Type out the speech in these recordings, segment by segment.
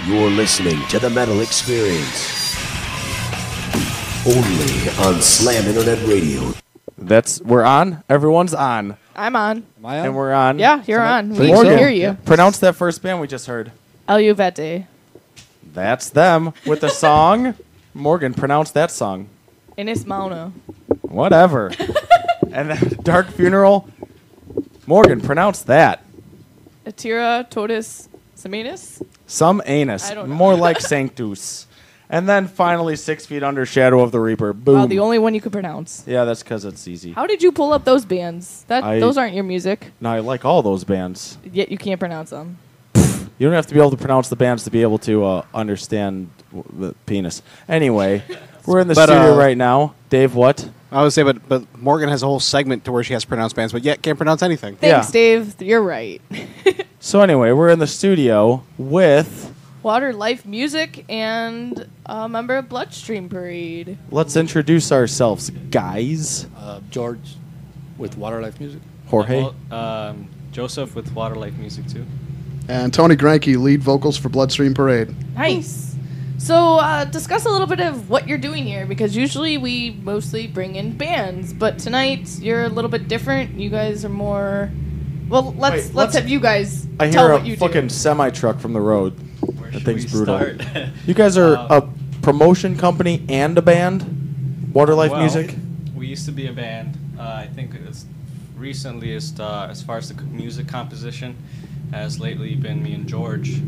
You're listening to The Metal Experience. Only on Slam Internet Radio. We're on? Everyone's on. I'm on. Am I on? And we're on. Yeah, you're on. We Morgan, can hear you. pronounce that first band we just heard. Eluvete. That's them with the song. Morgan, pronounce that song. Ines Mauna. Whatever. And then Dark Funeral. Morgan, pronounce that. Atira Totus Seminus. Some anus. I don't know. More like Sanctus. And then finally 6 Feet Under, Shadow of the Reaper. Boom. Wow, the only one you could pronounce. Yeah, that's because it's easy. How did you pull up those bands? Those aren't your music, No, I like all those bands. yet you can't pronounce them. You don't have to be able to pronounce the bands to be able to understand the penis. Anyway, we're in the studio right now. Dave, what? I would say, but Morgan has a whole segment to where she has to pronounce bands, but yet can't pronounce anything. Thanks, Yeah. Dave. You're right. So anyway, we're in the studio with... Waterlife Music and a member of Bloodstream Parade. Let's introduce ourselves, guys. George with Waterlife Music. Jorge. Joseph with Waterlife Music too. And Tony Granke, lead vocals for Bloodstream Parade. Nice. So discuss a little bit of what you're doing here, because usually we mostly bring in bands, but tonight you're a little bit different. You guys are more... Well, let's have you guys I tell hear what a you fucking do. semi-truck from the road. Where That should thing's we brutal. start? You guys are a promotion company and a band? Waterlife Well, Music? We used to be a band. I think it's recently, as far as the music composition, has lately been me and George.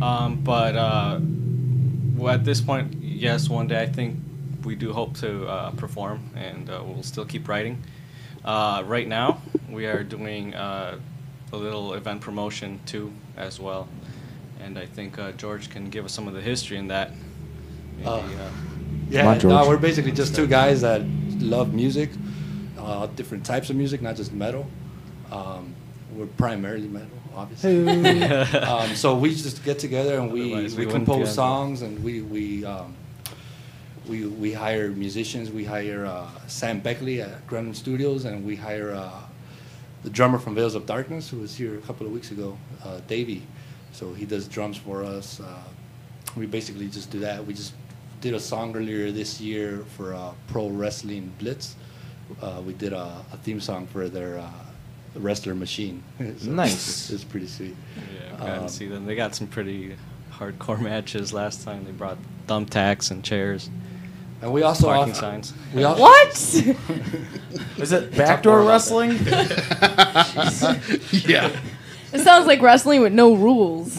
But at this point, yes, one day I think we do hope to perform, and we'll still keep writing. Right now, we are doing a little event promotion too, as well. And I think George can give us some of the history in that. Maybe, Yeah, Come on, George. we're basically just two guys that love music, different types of music, not just metal. We're primarily metal, obviously. So we just get together and we Otherwise we wouldn't compose get songs, and we hire musicians. We hire Sam Beckley at Grenham Studios, and we hire the drummer from Veils of Darkness, who was here a couple of weeks ago, Davey. So he does drums for us. We basically just do that. We just did a song earlier this year for Pro Wrestling Blitz. We did a theme song for their wrestler machine. So Nice. It's pretty sweet. yeah, we got to see them. They got some pretty hardcore matches last time. They brought thumbtacks and chairs, And we also parking offer, signs. we al- What? Is it backdoor wrestling? Yeah. It sounds like wrestling with no rules.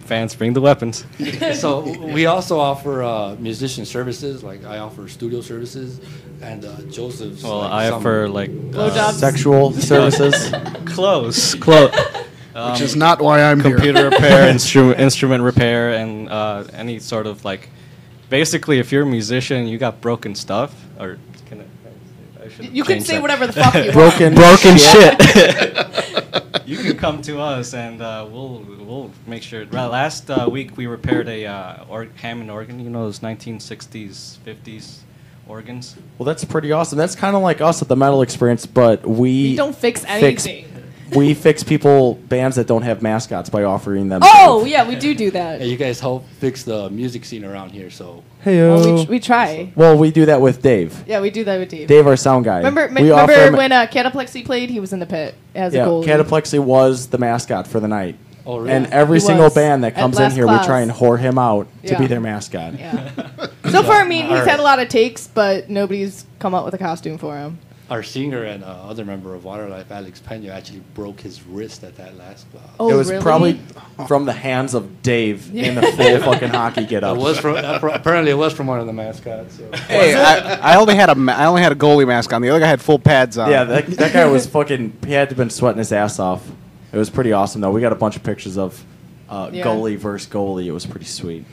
Fans, bring the weapons. So we also offer musician services. Like I offer studio services, and Joseph's. Well, like, I some- offer like Blowjobs. Sexual services? close. Which is not why I'm here. Computer repair, instrument repair, and any sort of like. Basically, if you're a musician, you got broken stuff, or can I should You can change say that. whatever the fuck you want. Broken shit. You can come to us, and we'll make sure. Last week we repaired a Hammond organ. You know those 1960s, 50s organs. Well, that's pretty awesome. That's kind of like us at the Metal Experience, but We don't fix anything. we fix bands that don't have mascots by offering them. Oh, yeah, we do that. Yeah, you guys help fix the music scene around here. So Hey-o. Well, we try. Well, we do that with Dave. Yeah, we do that with Dave. Dave, our sound guy. Remember We offer him- when Cataplexy played? He was in the pit as a Yeah, goalie. Cataplexy was the mascot for the night. Oh, really? And every He single was. band that At comes in last here, class. we try and whore him out to Yeah. be their mascot. Yeah. So far, I mean, he's Alright. had a lot of takes, but nobody's come up with a costume for him. our singer and other member of Waterlife, Alex Pena, actually broke his wrist at that last. Oh, It was really? probably from the hands of Dave in the full fucking hockey get-up. It was from apparently it was from one of the mascots. So. Hey, I only had a goalie mask on. The other guy had full pads on. Yeah, that guy was fucking. He had to have been sweating his ass off. It was pretty awesome, though. We got a bunch of pictures of Yeah. goalie versus goalie. It was pretty sweet.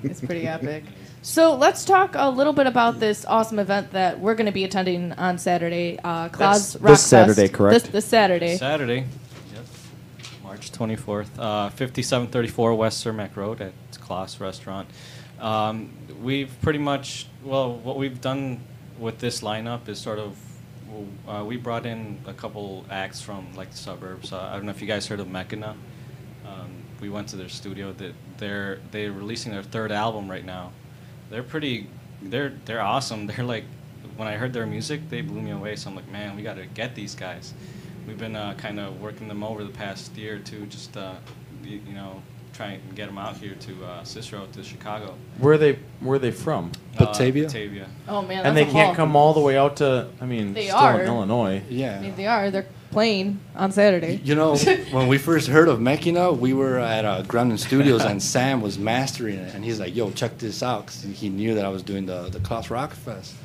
It's pretty epic. So let's talk a little bit about this awesome event that we're going to be attending on Saturday. Claus Rock this Saturday, Fest. correct? This Saturday. Saturday. Yep. March 24th. 5734 West Cermak Road at Klaus Restaurant. We've pretty much, what we've done with this lineup is sort of, we brought in a couple acts from like the suburbs. I don't know if you guys heard of Mechana. we went to their studio. That they're releasing their third album right now. They're awesome. They're like, when I heard their music, they blew me away. So I'm like, man, we got to get these guys. We've been kind of working them over the past year or two, just try and get them out here to Cicero, to Chicago. Where are they from? Batavia? Batavia. Oh man, And that's they a can't haul. come all the way out to. I mean, They still are. in Illinois. Yeah. I mean, they are. They're playing on Saturday. You know, when we first heard of Mechina, we were at Gremlin Studios, and Sam was mastering it, and he's like, "Yo, check this out," because he knew that I was doing the Klaus Rock Fest.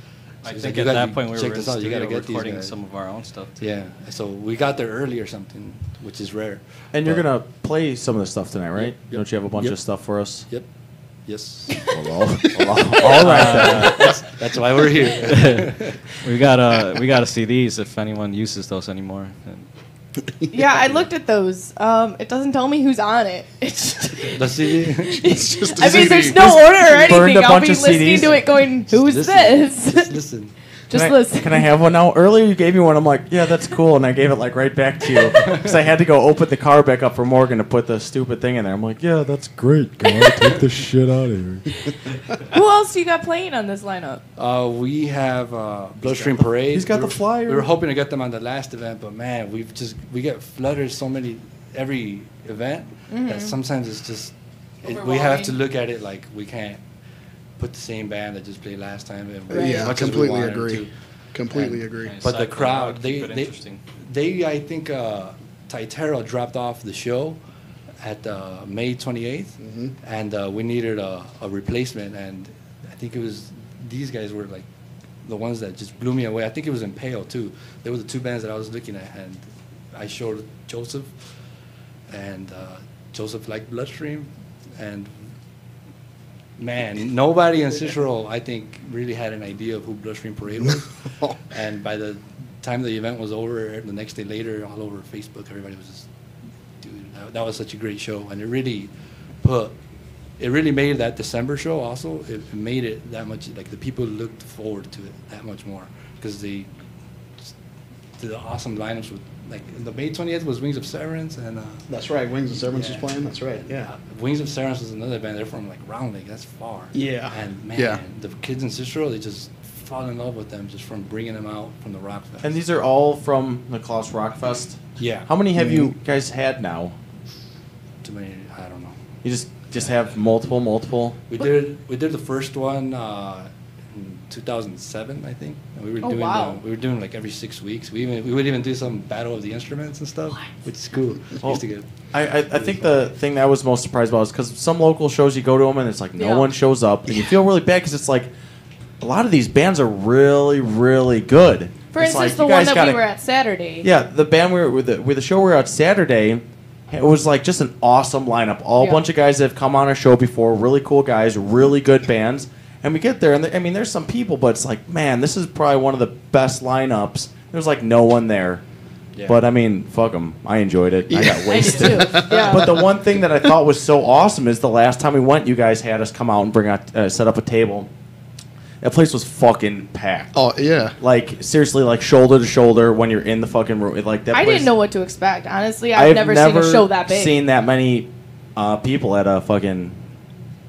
So I he's think like, at "You that gotta point we check were in this the out. You gotta studio get these recording guys." some of our own stuff too. Yeah, so we got there early or something, which is rare. And you're But- gonna play some of the stuff tonight, right? Yep. Don't you have a bunch Yep. of stuff for us? Yep. Yes. All right. Then. That's why we're here. We gotta see these if anyone uses those anymore. Yeah, I looked at those. It doesn't tell me who's on it. It's The CD. It's just I mean, there's no order or burned anything. a I'll bunch be of listening CDs. to it going, who's Listen. this? Just listen. Just listen. Can I have one now? Earlier you gave me one. I'm like, yeah, that's cool, and I gave it like right back to you because I had to go open the car back up for Morgan to put the stupid thing in there. I'm like, yeah, that's great, guy. Take the shit out of here. Who else you got playing on this lineup? We have Bloodstream Parade. He's got the flyer. We were hoping to get them on the last event, but man, we get flooded every event that sometimes it's just we have to look at it like we can't put the same band that just played last time. And Right. Yeah, as much as we completely wanted agree. to. Completely And- agree. But the Aside from crowd, that, they keep it interesting. I think Taitero dropped off the show at May 28th, and we needed a replacement, and I think it was these guys were like the ones that just blew me away. I think it was Impale too. They were the two bands that I was looking at, and I showed Joseph, and Joseph liked Bloodstream, and man, nobody in Cicero, I think, really had an idea of who Bloodstream Parade was. And by the time the event was over, the next day later, all over Facebook, everybody was just, dude, that was such a great show. And it really made that December show also, it made it that much, like the people looked forward to it that much more. Because they just did awesome lineups with, like, the May 20th was Wings of Severance, and That's right. Wings of Severance Yeah. was playing. That's right. Yeah. Wings of Severance was another band. They're from like Round Lake. That's far. Yeah. And man, Yeah. the kids in Cicero, they just fall in love with them just from bringing them out from the Rock Fest. And these are all from the Klaus Rock Fest. Yeah. How many have you guys had now? Too many. I don't know. You just have multiple. We did the first one in 2007, I think. And we were Oh, doing wow. we were doing like every 6 weeks. We would even do some battle of the instruments and stuff, which is cool. Well, Used to get. I think the thing that I was most surprised about is because some local shows you go to them and it's like no Yeah. one shows up and you feel really bad because it's like a lot of these bands are really really good. For It's instance, like, the you one guys that gotta- we were at Saturday. Yeah, the band with the show we were at Saturday, it was like just an awesome lineup. All a Yeah. bunch of guys that have come on our show before, really cool guys, really good bands. And we get there, and I mean, there's some people, but it's like, man, this is probably one of the best lineups. There's like no one there. Yeah. But I mean, fuck them. I enjoyed it. I got I did wasted. too. Yeah. But the one thing that I thought was so awesome is the last time we went, you guys had us come out and bring out, set up a table. That place was fucking packed. Oh yeah. Like seriously, like shoulder to shoulder when you're in the fucking room. Like that. I place, didn't know what to expect. Honestly, I've never seen a show that big. Seen that many people at a fucking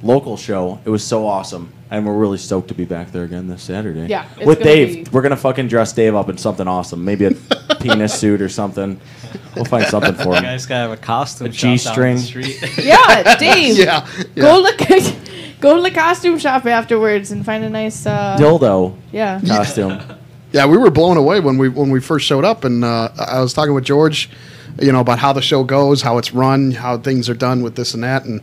local show. It was so awesome, and we're really stoked to be back there again this Saturday. Yeah, it's with gonna Dave. be- We're gonna fucking dress Dave up in something awesome. Maybe a penis suit or something. We'll find something for You him. guys gotta have a costume A shop down G-string. the street. Yeah, Dave. Yeah. Go to the costume shop afterwards and find a nice. Dildo Yeah. costume. Yeah, we were blown away when we first showed up, and I was talking with George, about how the show goes, how it's run, how things are done with this and that, and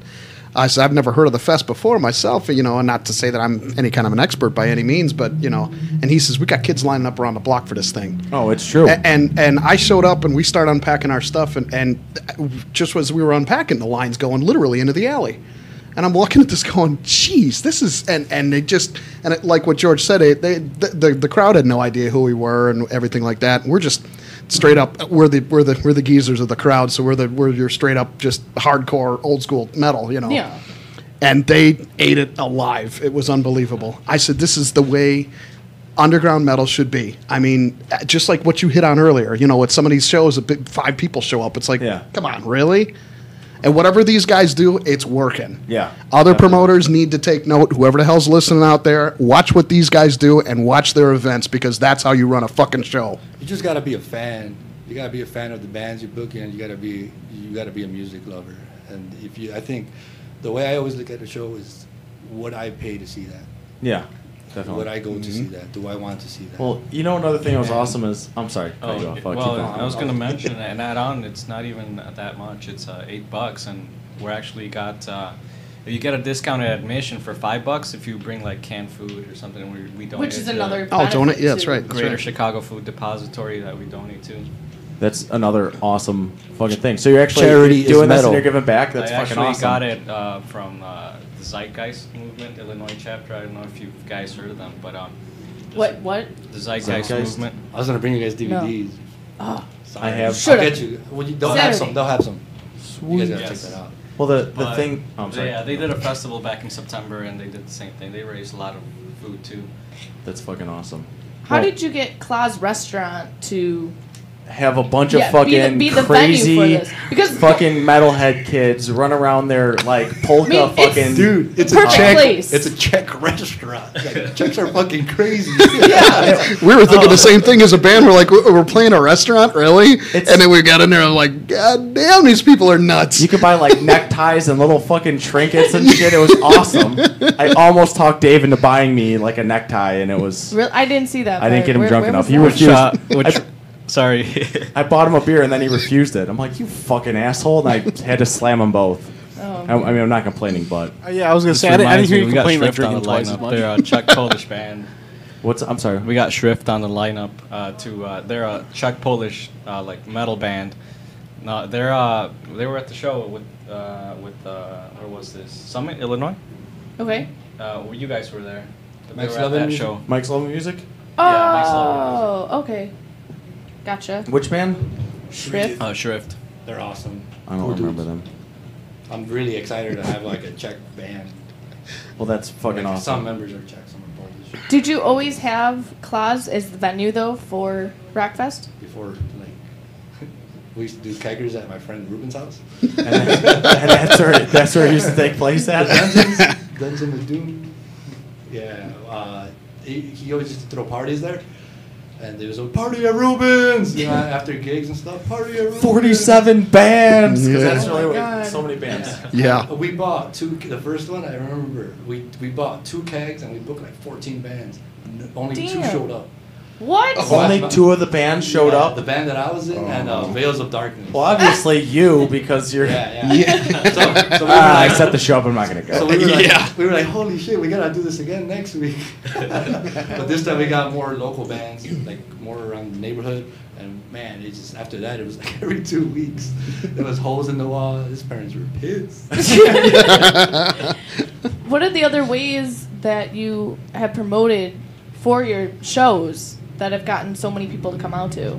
I said I've never heard of the fest before myself, and not to say that I'm any kind of an expert by any means, but and he says we got kids lining up around the block for this thing. Oh, it's true. And I showed up and we started unpacking our stuff, and just as we were unpacking, the line's going literally into the alley. And I'm looking at this going, geez, this is, and they just, and it, like what George said, the crowd had no idea who we were and everything like that. And we're just straight up, we're the geezers of the crowd, so we're your straight up just hardcore old school metal, Yeah. And they ate it alive. It was unbelievable. I said, this is the way underground metal should be. I mean, just like what you hit on earlier, at some of these shows, 5 people show up. It's like, Yeah. come on, really? And whatever these guys do, it's working. Yeah. Other Definitely. promoters need to take note. Whoever the hell's listening out there, watch what these guys do and watch their events because that's how you run a fucking show. You just gotta be a fan. You gotta be a fan of the bands you book in. You gotta be a music lover. And I think the way I always look at the show is, would I pay to see that? Yeah, definitely. Would I go to see that? Do I want to see that? Well, another thing that was And- awesome is, I'm sorry. cut you off. Keep well, going. I was going to mention and add on. It's not even that much. It's $8, and we're actually got. You get a discounted admission for $5 if you bring like canned food or something. We donate. Which is to another. Oh, donate. Yeah, benefit, that's too. right. That's Greater right. Chicago Food Depository that we donate to. That's another awesome fucking thing. So you're actually Charity is doing this metal. and you're giving back. That's I fucking actually awesome. got it from the Zeitgeist Movement, Illinois chapter. I don't know if you guys heard of them, but What? the Zeitgeist Zeitgeist? Movement. I was gonna bring you guys DVDs. Oh. I have. I'll Should've. get you. Well, they'll have some. Saturday. They'll have some. You guys gotta Yes. check that out. Well, the But thing. Oh, I'm sorry. Yeah, they did a festival back in September, and they did the same thing. They raised a lot of food too. That's fucking awesome. How Well, did you get Claw's Restaurant to have a bunch of Yeah, fucking be the venue crazy for this. Because- fucking metalhead kids run around there like polka I mean, it's- fucking Dude, it's Perfect a Czech. place. It's a Czech restaurant. Like, Czechs are fucking crazy. We were thinking the same thing as a band. We're like, we're playing a restaurant, really? It's- And then we got in there and like, God damn, these people are nuts. You could buy like neckties and little fucking trinkets and shit. It was awesome. I almost talked Dave into buying me like a necktie, and it was. Real, I didn't see that. I didn't part. get him Where- drunk where enough. was He that? refused. Sorry. I bought him a beer and then he refused it. I'm like, you fucking asshole, and I had to slam them both. Oh. I mean, I'm not complaining, but Yeah, I was gonna This say I didn't reminds hear me, you we got complain about Shrift on drinking the twice as lineup. much. They're a Czech Polish band. what's? I'm sorry. We got Shrift on the lineup. They're a Czech Polish like metal band. No, they were at the show with where was this? Summit, Illinois. Okay. You guys were there. They Max were at Levin that music? show. Mike's Love Music. Yeah, Mike's Love Oh, okay. Gotcha. Which band? Shrift. Shrift. They're awesome. I don't Cool remember dudes. them. I'm really excited to have like a Czech band. Well, that's fucking Like, Some awesome. members are Czech, some are Polish. Did you always have Claus as the venue though for Rockfest? Before, like, we used to do keggers at my friend Ruben's house. And that's where it used to take place at. Dungeon of Doom. Yeah, he always used to throw parties there. And there was a party at Ruben's, you know, after gigs and stuff. Party at Ruben's. 47 bands. 'Cause Yeah. that's Oh really my what, God. so many bands. Yeah. We bought the first one, I remember, we bought 2 kegs and we booked like 14 bands. Only 2 Damn. showed up. What? Only 2 of the bands showed up. The band that I was in and Veils of Darkness. Well, obviously you, because you're. Yeah. So we were I like, set the show up. I'm not gonna go. so we were, like, Yeah. we were like, holy shit, we gotta do this again next week. But this time we got more local bands, like more around the neighborhood. And man, it just after that it was like every 2 weeks there was holes in the wall. His parents were pissed. What are the other ways that you have promoted for your shows that have gotten so many people to come out to?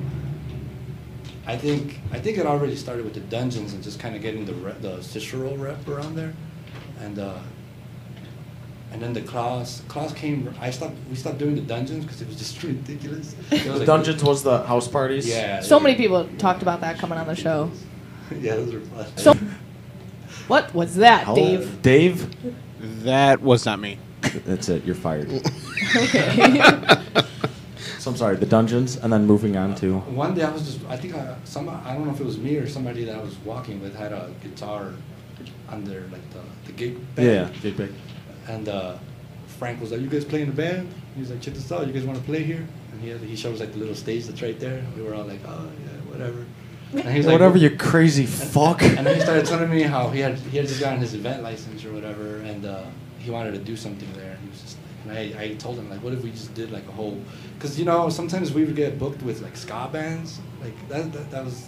I think it already started with the dungeons and just kind of getting the Cicero rep around there, and then the Klaus came. We stopped doing the dungeons because it was just ridiculous. It was The like- Dungeons was the house parties. Yeah. So many people talked about that coming on the show. Yeah, those were fun. So, what was that, How- Dave? Dave. That was not me. That's it. You're fired. Okay. So I'm sorry. The Dungeons, and then moving on to. One day I was just, I don't know if it was me or somebody that I was walking with had a guitar on their, like the gig band. Yeah, Big Big. And Frank was like, you guys playing the band? He was like, check this out, you guys want to play here? And he shows like the little stage that's right there. We were all like, oh yeah, whatever. And he was like, Whatever, you crazy fuck. And then he started telling me how he had just gotten his event license or whatever, and he wanted to do something there. And he was just, and I told him like, what if we just did like a whole, because sometimes we would get booked with like ska bands, like that was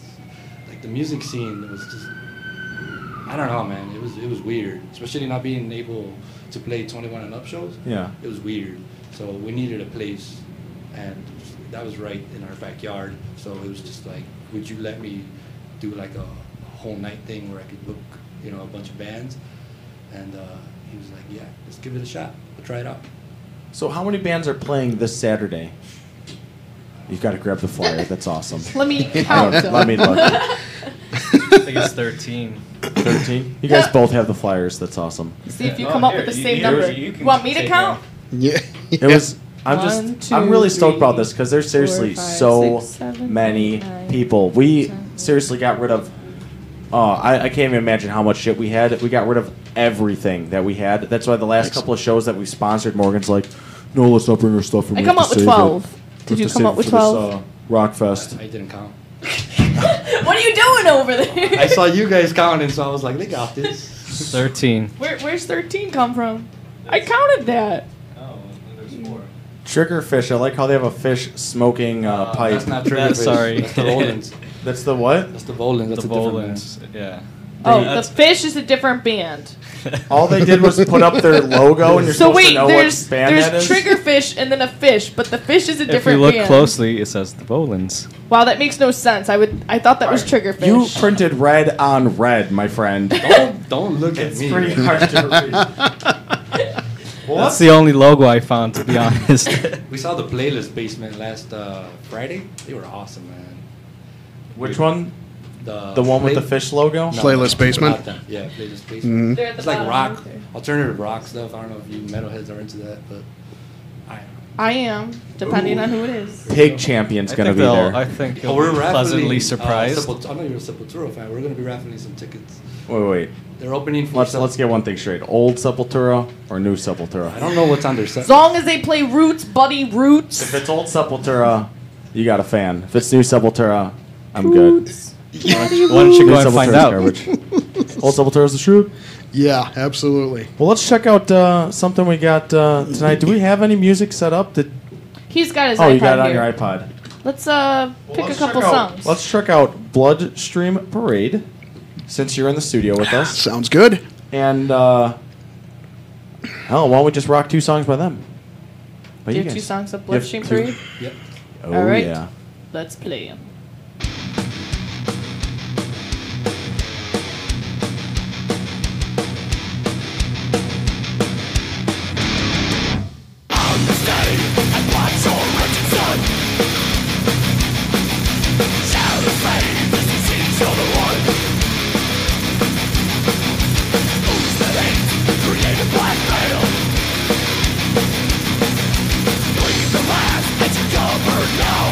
like the music scene was just, I don't know, man. It was weird, especially not being able to play 21 and up shows. Yeah. It was weird. So we needed a place, and that was right in our backyard. So it was just like, would you let me do like a whole night thing where I could book, a bunch of bands? And he was like, yeah, let's give it a shot. We'll try it out. So how many bands are playing this Saturday? You've got to grab the flyer. That's awesome. Let me count them. Let me look. I think it's 13. 13. You guys both have the flyers. That's awesome. See if you come up with the same number. You want me to count? Yeah. It was. I'm One, I'm two, really stoked about this three, because there's seriously 4, 5, so 6, 7, many 8, 9, people. We 10. seriously got rid of. I can't even imagine how much shit we had. We got rid of everything that we had. That's why the last couple of shows that we sponsored, Morgan's like, no, let's not bring our stuff. I come up with 12. Did you come up with 12? Rock Fest. I didn't count. What are you doing over there? I saw you guys counting, so I was like, they got this. 13. Where's 13 come from? I counted that. Oh, there's 4. Triggerfish. I like how they have a fish smoking pipe. That's not triggerfish. Sorry. That's the Volans. That's the what? That's the Volans. That's The a different band. Volans. Yeah. Oh, the That's- fish is a different band. All they did was put up their logo, and you're So supposed wait, to know there's what band that is. Triggerfish and then a fish, but the fish is a If different you look band. closely, it says the Volans. Wow, that makes no sense. I thought that was Triggerfish. You printed red on red, my friend. Don't look at It's me. pretty hard to read. Well, That's the only logo I found, to be honest. We saw the Playlist Basement last Friday. They were awesome, man. which one? The The one with the Play- fish logo? No, Playlist Basement? not them. Yeah, Playlist Basement. They're at the It's like bottom rock, right there. alternative rock stuff. I don't know if you metalheads are into that, but I am, depending on who it is. Pig Champion's gonna be there. I think you'll we're be raffling. pleasantly surprised. I know you're a Sepultura fan. We're gonna be raffling some tickets. Wait. They're opening for. Let's get one thing straight. Old Sepultura or new Sepultura? I don't know what's on their set. As long as they play Roots, Buddy Roots. If it's old Sepultura, you got a fan. If it's new Sepultura, I'm good. Roots. Why don't you New go and find Sepultura's out? garbage. Old Sepultura's the shoot. Yeah, absolutely. Well, let's check out something we got tonight. Do we have any music set up? He's got his Oh, iPad you got it on here. your iPod. Let's pick a couple songs. Let's check out Bloodstream Parade, since you're in the studio with us. Sounds good. And, why don't we just rock 2 songs by them? By Do you you have 2 guys. songs of You have Bloodstream 2? Parade? Yep. Oh, All right. yeah. Let's play them. Leave the last and you covered now.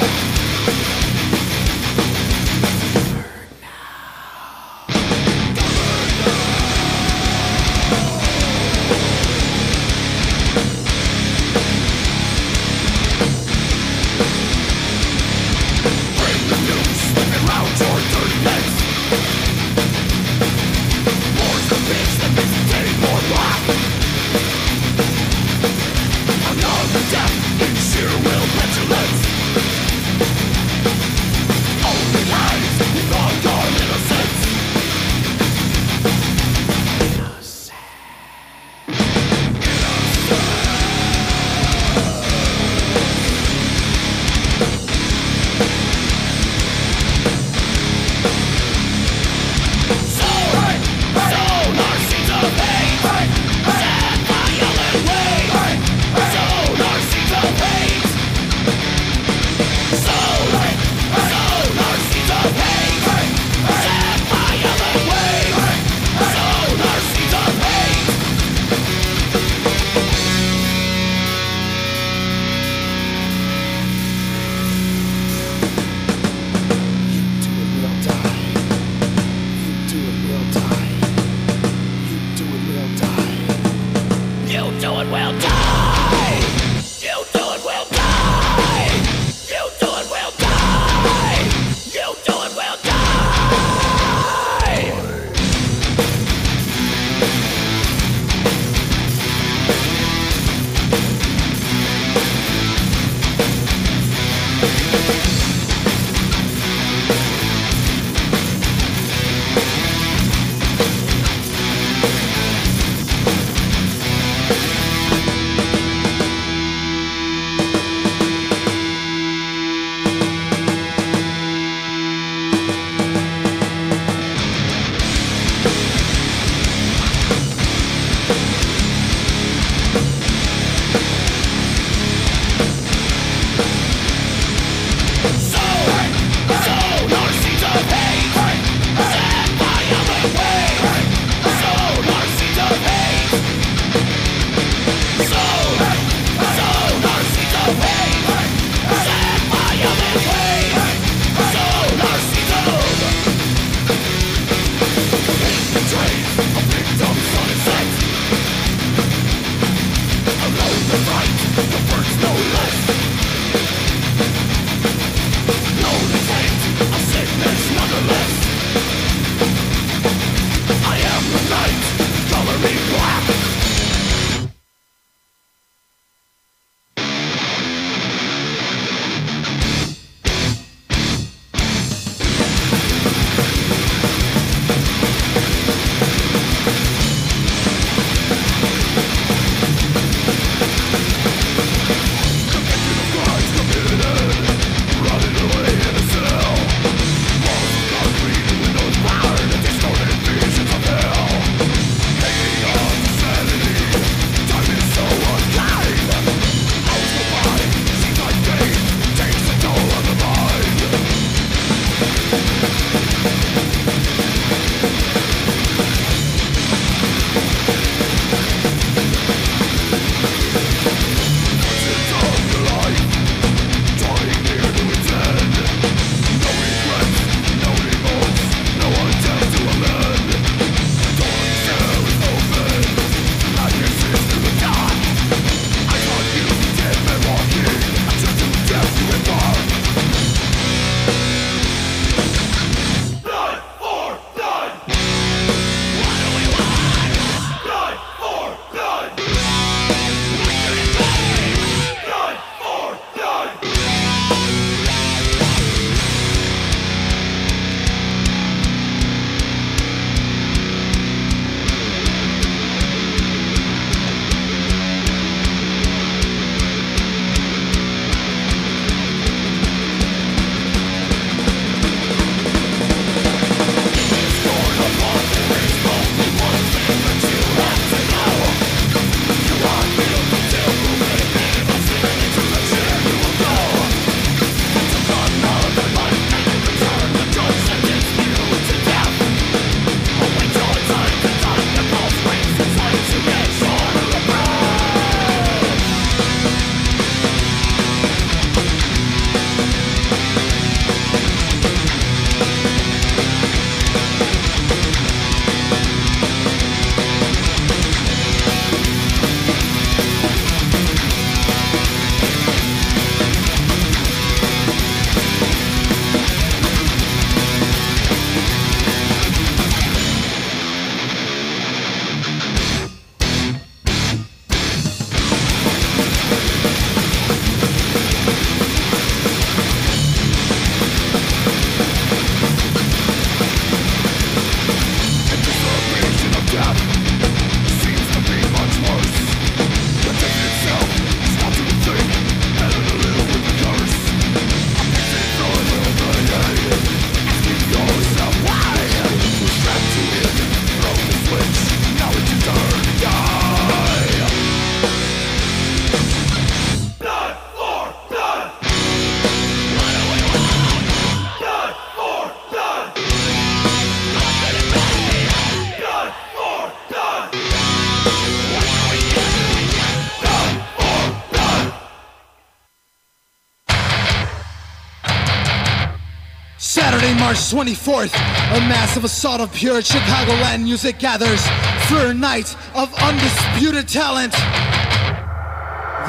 Saturday, March 24th, a massive assault of pure Chicagoland music gathers for a night of undisputed talent.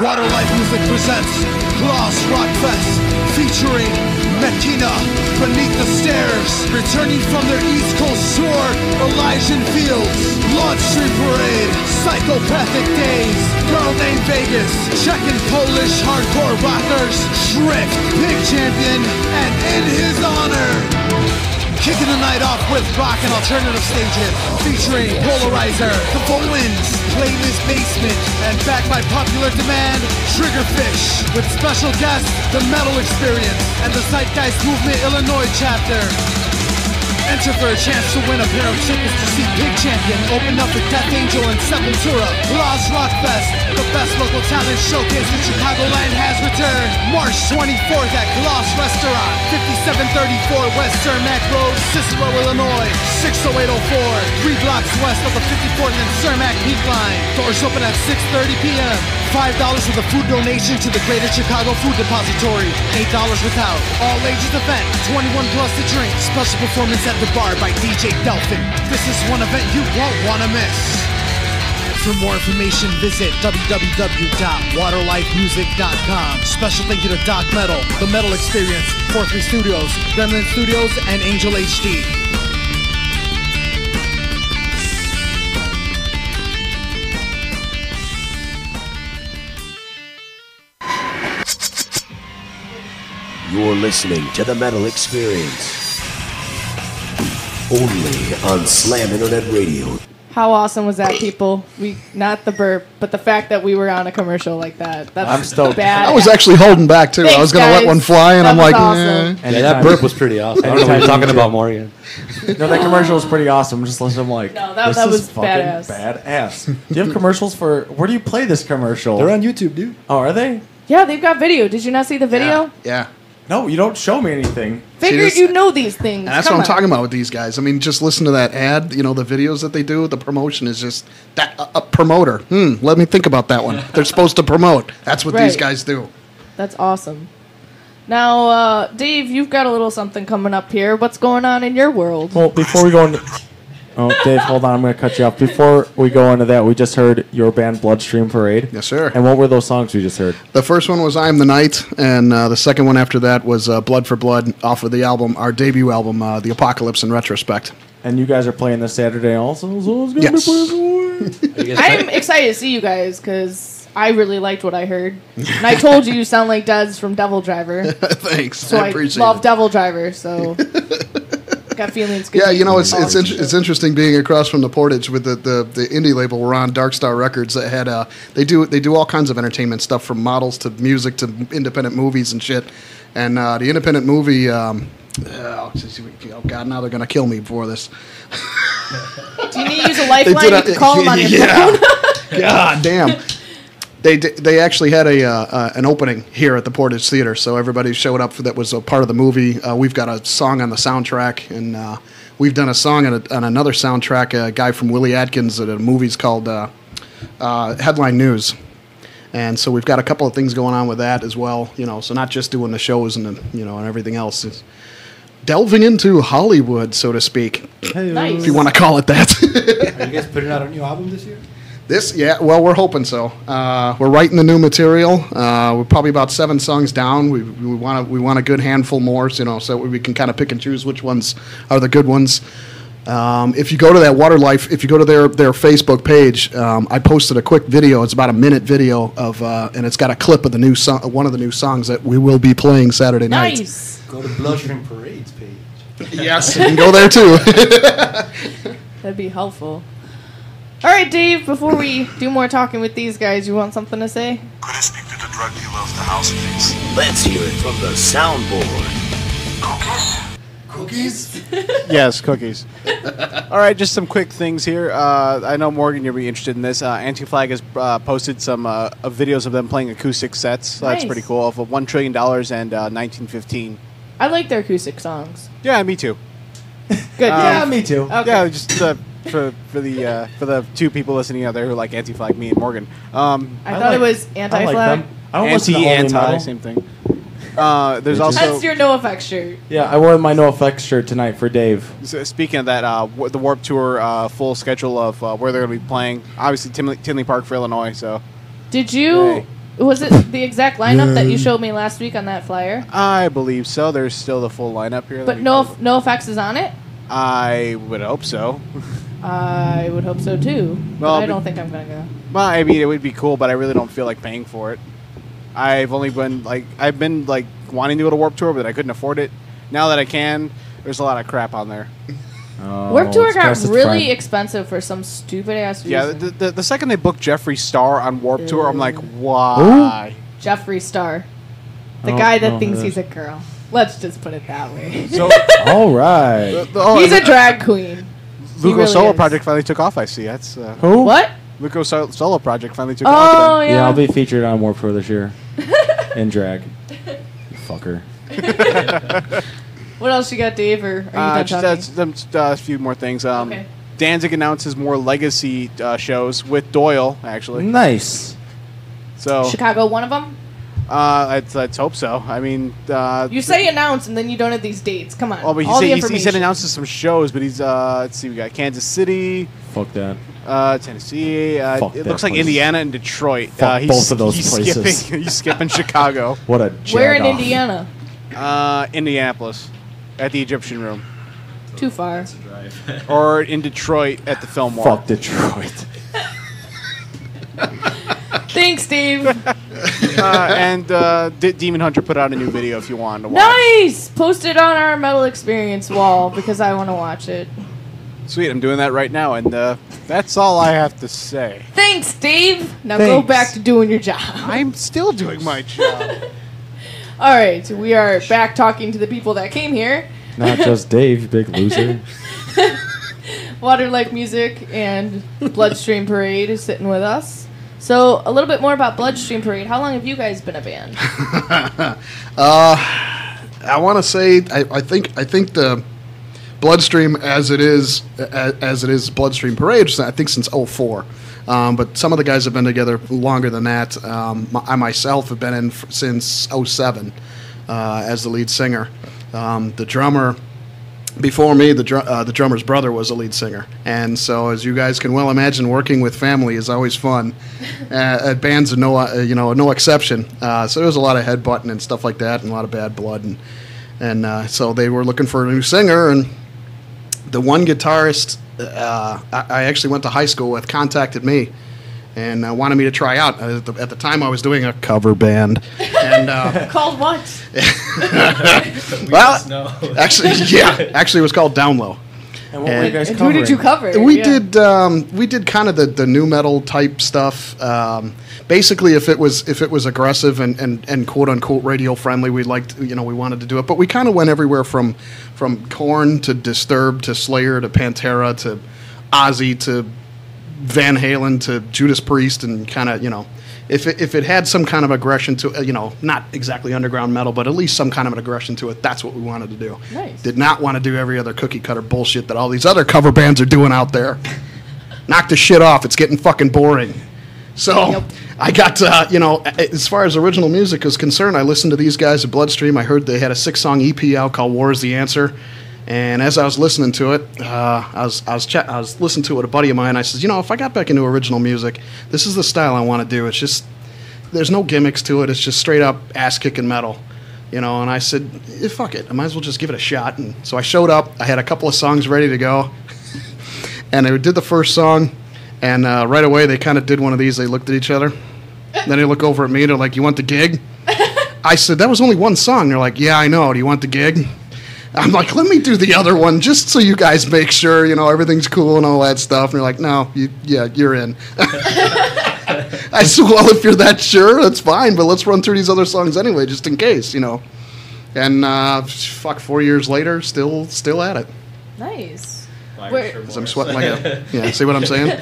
Waterlife Music presents Gloss Rock Fest featuring Mekina, Beneath the Stairs, returning from their East Coast tour, Elysian Fields, Launch Street Parade, Psychopathic Days, Girl Named Vegas, Czechin Polish hardcore rockers, Shrift, Pig Champion, and In His Honor. Kicking the night off with rock and alternative stages, featuring Polarizer, The Bowens, Playlist Basement, and backed by popular demand, Triggerfish, with special guests, The Metal Experience, and the Zeitgeist Movement Illinois chapter. Enter for a chance to win a pair of tickets to see Pig Champion open up with Death Angel and Sepultura. Gloss Rock Fest, the best local talent showcase in Chicagoland has returned. March 24th at Gloss Restaurant, 5734 West Cermak Road, Cicero, Illinois, 60804, 3 blocks west of the 54th and Cermak Peak Line. Doors open at 6:30 p.m. $5 with a food donation to the Greater Chicago Food Depository. $8 without. All ages event. 21 plus to drink. Special performance at the bar by DJ Delphin. This is one event you won't want to miss. For more information, visit www.waterlifemusic.com. Special thank you to Doc Metal, The Metal Experience, 43 Studios, Gremlin Studios, and Angel HD. listening to the Metal Experience. Only on Slam Internet Radio. How awesome was that, people? Not the burp, but the fact that we were on a commercial like that. That's I'm stoked. bad. I was actually holding back too. I Thanks, was going to let guys. one fly, and That I'm was like, awesome. And Yeah, that burp was pretty awesome. I don't know what you're talking about, Morgan. No, that commercial was pretty awesome. Just listen, I'm like, No, that this was is fucking badass. badass. Do you have commercials for? Where do you play this commercial? They're on YouTube, dude. Oh, are they? Yeah, they've got video. Did you not see the video? yeah. No, you don't show me anything. Figured this- you know these things. And that's Come what I'm on. talking about with these guys. I mean, just listen to that ad. You know, the videos that they do. The promotion is just that a promoter. Let me think about that one. They're supposed to promote. That's what these Right. guys do. That's awesome. Now, Dave, you've got a little something coming up here. What's going on in your world? Well, before we go into... Oh, Dave, hold on. I'm going to cut you off. Before we go into that, we just heard your band Bloodstream Parade. Yes, sir. And what were those songs we just heard? The first one was "I Am the Night," and the second one after that was "Blood for Blood" off of the album, our debut album, "The Apocalypse in Retrospect." And you guys are playing this Saturday also, so it's going to Yes. be pretty cool. I'm excited to see you guys because I really liked what I heard. And I told you sound like Dez from Devil Driver. Thanks, So I appreciate love it. Devil Driver, so got feelings good. Yeah, you know, it's interesting being across from the Portage with the indie label we're on, Dark Star Records. That had they do all kinds of entertainment stuff, from models to music to independent movies and shit. And the independent movie, oh God, now they're gonna kill me for this. Do you need to use a lifeline? You can call them on your phone. God damn. They actually had an opening here at the Portage Theater, so everybody showed up that was a part of the movie. We've got a song on the soundtrack, and we've done a song on another soundtrack. A guy from Willie Atkins at a movie's called Headline News, and so we've got a couple of things going on with that as well. You know, so not just doing the shows and and everything else. It's delving into Hollywood, so to speak, Nice. if you want to call it that. Are you guys putting out a new album this year? Well, we're hoping so. We're writing the new material. We're probably about 7 songs down. We want a good handful more, so we can kind of pick and choose which ones are the good ones. If you go to that Waterlife, if you go to their Facebook page, I posted a quick video. It's about a minute video of, and it's got a clip of the new song, one of the new songs that we will be playing Saturday night. Nice. Go to Bloodstream Parade's page. Yes, you can go there too. That'd be helpful. All right, Dave, before we do more talking with these guys, you want something to say? Could I speak to the drug dealer of the house, please? Let's hear it from the soundboard. Cookies? Yes, cookies. All right, just some quick things here. I know, Morgan, you'll be interested in this. Anti-Flag has posted some of videos of them playing acoustic sets. That's Nice. pretty cool. Of $1 trillion and 1915. I like their acoustic songs. Yeah, me too. Good. Yeah, me too. Okay. Yeah, just for the 2 people listening out there who like Anti-Flag, me and Morgan. I thought it was I anti-flag. like them. I don't listen to Holy Anti, Metal. same thing. There's also That's your NoFX shirt. Yeah, I wore my NoFX shirt tonight for Dave. speaking of that, the Warped Tour full schedule of where they're going to be playing. Obviously, Tinley Park for Illinois. So Did you? Yay. Was it the exact lineup that you showed me last week on that flyer? I believe so. There's still the full lineup here. But NoFX is on it. I would hope so. I would hope so too. But Well, I but- don't think I'm gonna go. Well, I mean, it would be cool, but I really don't feel like paying for it. I've been wanting to go to Warped Tour, but I couldn't afford it. Now that I can, there's a lot of crap on there. Oh, Warped Tour it's got best it's really fine. expensive for some stupid ass reason. Yeah, the second they booked Jeffree Star on Warped Tour, I'm like, why? Jeffree Star, the Oh, guy that no, thinks that- he's a girl. Let's just put it that way. So All right. He's a drag queen. He Luco really Solo is. Project finally took off. I see. That's Who? What? Luco Solo Project finally took off. Oh then. yeah. Yeah, I'll be featured on Warped Tour this year. In drag. You fucker. What else you got, Dave? Or are you done Just talking? a few more things. Okay. Danzig announces more legacy shows with Doyle, actually. Nice. So Chicago, one of them. let's hope so. I mean, You say announce and then you don't have these dates. Come on. oh, but all the he information. said announces some shows, but he's let's see, we got Kansas City, Fuck that. Tennessee. Fuck It that looks like place. Indiana and Detroit. Fuck both of those he's places. Skipping, he's skipping Chicago. What a Where in jag-off. Indiana? Indianapolis, at the Egyptian Room, Too far. or in Detroit at the Fillmore. Fuck Detroit. Dave, Thanks, Dave. Demon Hunter put out a new video if you want to watch. Nice. Post it on our Metal Experience wall because I want to watch it. Sweet, I'm doing that right now, and that's all I have to say. Thanks, Dave. Now go Thanks. back to doing your job. I'm still doing my job. All right, we are back talking to the people that came here. Not just Dave, you big loser. Waterlife Music and Bloodstream Parade is sitting with us. So, a little bit more about Bloodstream Parade. How long have you guys been a band? I want to say I think the Bloodstream as it is Bloodstream Parade. I think since '04. But some of the guys have been together longer than that. I myself have been in since '07 as the lead singer. The drummer before me, the drummer's brother was a lead singer, and so as you guys can well imagine, working with family is always fun. At bands are no exception. So there was a lot of headbutting and stuff like that, and a lot of bad blood, and so they were looking for a new singer, and the one guitarist I actually went to high school with contacted me and wanted me to try out. At the time, I was doing a cover band. And, Called what? actually, it was called Down Low. And what were you guys And covering? who did you cover? We Yeah. did kind of the new metal type stuff. Basically, if it was aggressive and quote unquote radio friendly, we wanted to do it. But we kind of went everywhere from Korn to Disturbed to Slayer to Pantera to Ozzy to Van Halen to Judas Priest, and kind of if it had some kind of aggression to not exactly underground metal, but at least some kind of an aggression to it, that's what we wanted to do. Nice. Did not want to do every other cookie cutter bullshit that all these other cover bands are doing out there. Knock the shit off. It's getting fucking boring. So Yep. I got as far as original music is concerned, I listened to these guys at Bloodstream. I heard they had a 6-song EP out called War Is the Answer. And as I was listening to it, I was listening to it with a buddy of mine. I said, if I got back into original music, this is the style I want to do. It's just, there's no gimmicks to it. It's just straight up ass kicking metal, And I said, fuck it, I might as well just give it a shot. And so I showed up. I had a couple of songs ready to go, and I did the first song. And right away, they kind of did one of these. They looked at each other. Then they look over at me. They're like, "You want the gig?" I said, "That was only one song." They're like, "Yeah, I know. Do you want the gig?" I'm like, "Let me do the other one just so you guys make sure, everything's cool and all that stuff." And they're like, "No, you're in." I said, "Well, if you're that sure, that's fine. But let's run through these other songs anyway, just in case, And 4 years later, still at it. Nice. Where, I'm sweating like a see what I'm saying?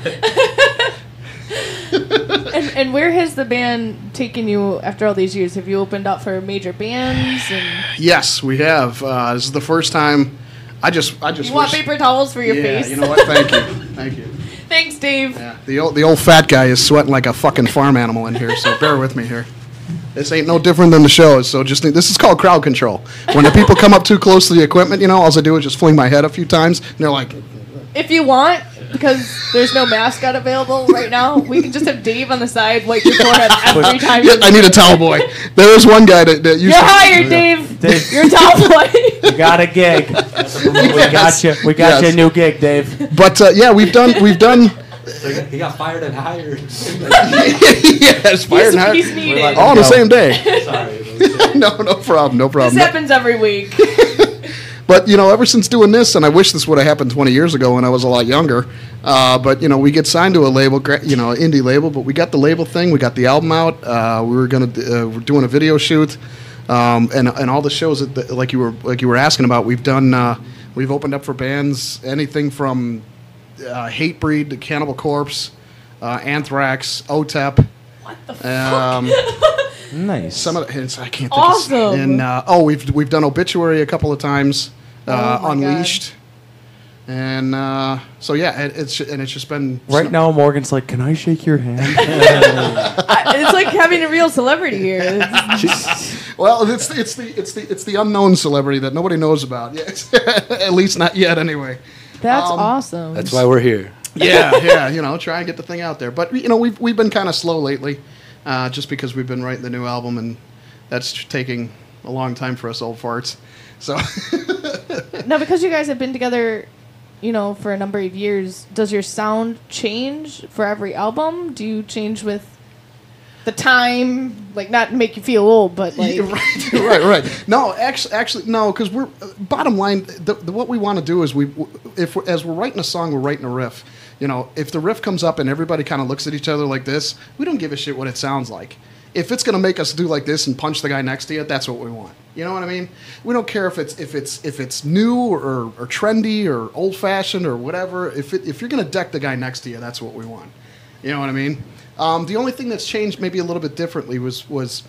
And where has the band taken you after all these years? Have you opened up for major bands? And Yes, we have. This is the first time. I just you want wish- paper towels for your yeah, face? you know what? Thank you, thank you. Thanks, Dave. Yeah, the old fat guy is sweating like a fucking farm animal in here. So bear with me here. This ain't no different than the shows. So this is called crowd control. When the people come up too close to the equipment, all I do is just fling my head a few times, and they're like, If you want, because there's no mascot available right now, we can just have Dave on the side wipe your forehead every time. yeah, I need a towel boy. There is one guy that used You're to. hired, Dave. Dave. You're a towel boy. You got a gig. We got you. We got you a new gig, Dave. But yeah, we've done. He got fired and hired. Yes, fired and hired. He's needed. All on the same day. Sorry. No problem. This happens every week. But, ever since doing this, and I wish this would have happened 20 years ago when I was a lot younger, but, we get signed to a label, indie label, but we got the label thing, we got the album out, we're doing a video shoot, and all the shows that, like you were asking about, we've done, we've opened up for bands, anything from Hatebreed to Cannibal Corpse, Anthrax, OTEP. What the fuck? Nice. Some of the, I can't think Awesome. and we've done Obituary a couple of times, Oh my Unleashed, and so yeah, it's just been Right now, Morgan's like, "Can I shake your hand?" It's like having a real celebrity here. Well, it's the unknown celebrity that nobody knows about. Yes, at least not yet, anyway. That's awesome. That's why we're here. Yeah, try and get the thing out there. But we've been kind of slow lately, just because we've been writing the new album, and that's taking a long time for us old farts. So Now, because you guys have been together, for a number of years, does your sound change for every album? Do you change with the time, like not make you feel old, but like right. No, actually, no, because we're bottom line. What we want to do is as we're writing a song, we're writing a riff. You know, if the riff comes up and everybody kind of looks at each other like this, we don't give a shit what it sounds like. If it's gonna make us do like this and punch the guy next to you, that's what we want. You know what I mean? We don't care if it's new or trendy or old fashioned or whatever. If you're gonna deck the guy next to you, that's what we want. You know what I mean? The only thing that's changed maybe a little bit differently was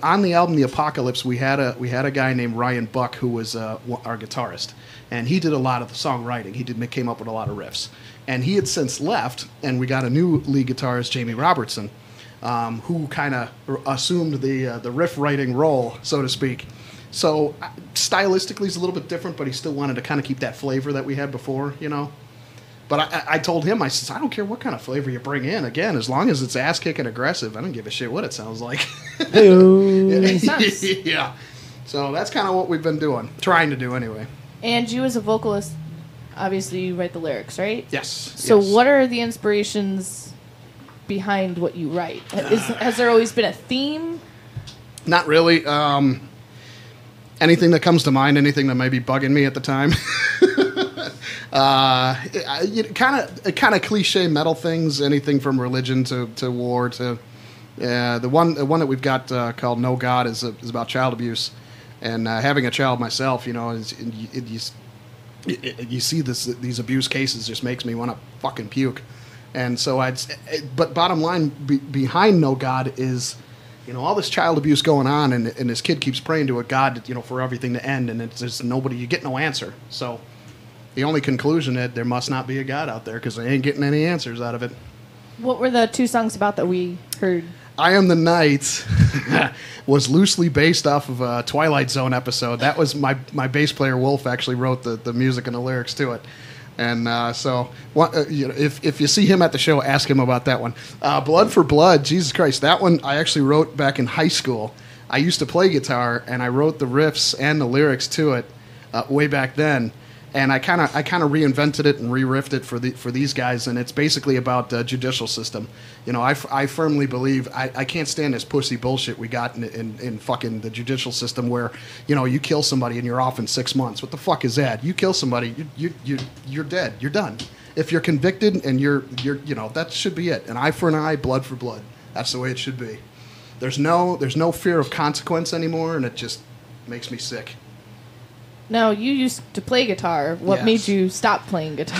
on the album The Apocalypse we had a guy named Ryan Buck who was our guitarist, and he did a lot of the songwriting. He came up with a lot of riffs, and he had since left, and we got a new lead guitarist, Jamie Robertson, who kind of assumed the riff writing role, so to speak. So stylistically, he's a little bit different, but he still wanted to kind of keep that flavor that we had before, you know. But I told him, I said, I don't care what kind of flavor you bring in. Again, as long as it's ass-kicking aggressive, I don't give a shit what it sounds like. Makes sense. Yeah. So that's kind of what we've been doing, trying to do anyway. And you as a vocalist, obviously you write the lyrics, right? Yes. So yes. what are the inspirations behind what you write? Has there always been a theme? Not really. Anything that comes to mind, anything that may be bugging me at the time. Kind of cliche metal things, anything from religion to war to the one that we've got called No God is about child abuse, and having a child myself, you know, you see these abuse cases just makes me want to fucking puke, and so but bottom line behind No God is, you know, all this child abuse going on, and this kid keeps praying to a God, you know, for everything to end, and there's nobody, you get no answer. So the only conclusion is there must not be a God out there because they ain't getting any answers out of it. What were the two songs about that we heard? I Am the Night was loosely based off of a Twilight Zone episode. That was my bass player Wolf actually wrote the music and the lyrics to it. And you know, if you see him at the show, ask him about that one. Blood for Blood, Jesus Christ, that one I actually wrote back in high school. I used to play guitar, and I wrote the riffs and the lyrics to it way back then. And I kind of reinvented it and re-riffed it for these guys, and it's basically about the judicial system. You know, I firmly believe I can't stand this pussy bullshit we got in fucking the judicial system where, you know, you kill somebody and you're off in 6 months. What the fuck is that? You kill somebody, you're dead. You're done. If you're convicted and you're you know, that should be it. An eye for an eye, blood for blood. That's the way it should be. There's no fear of consequence anymore, and it just makes me sick. Now, you used to play guitar. What Yes. made you stop playing guitar?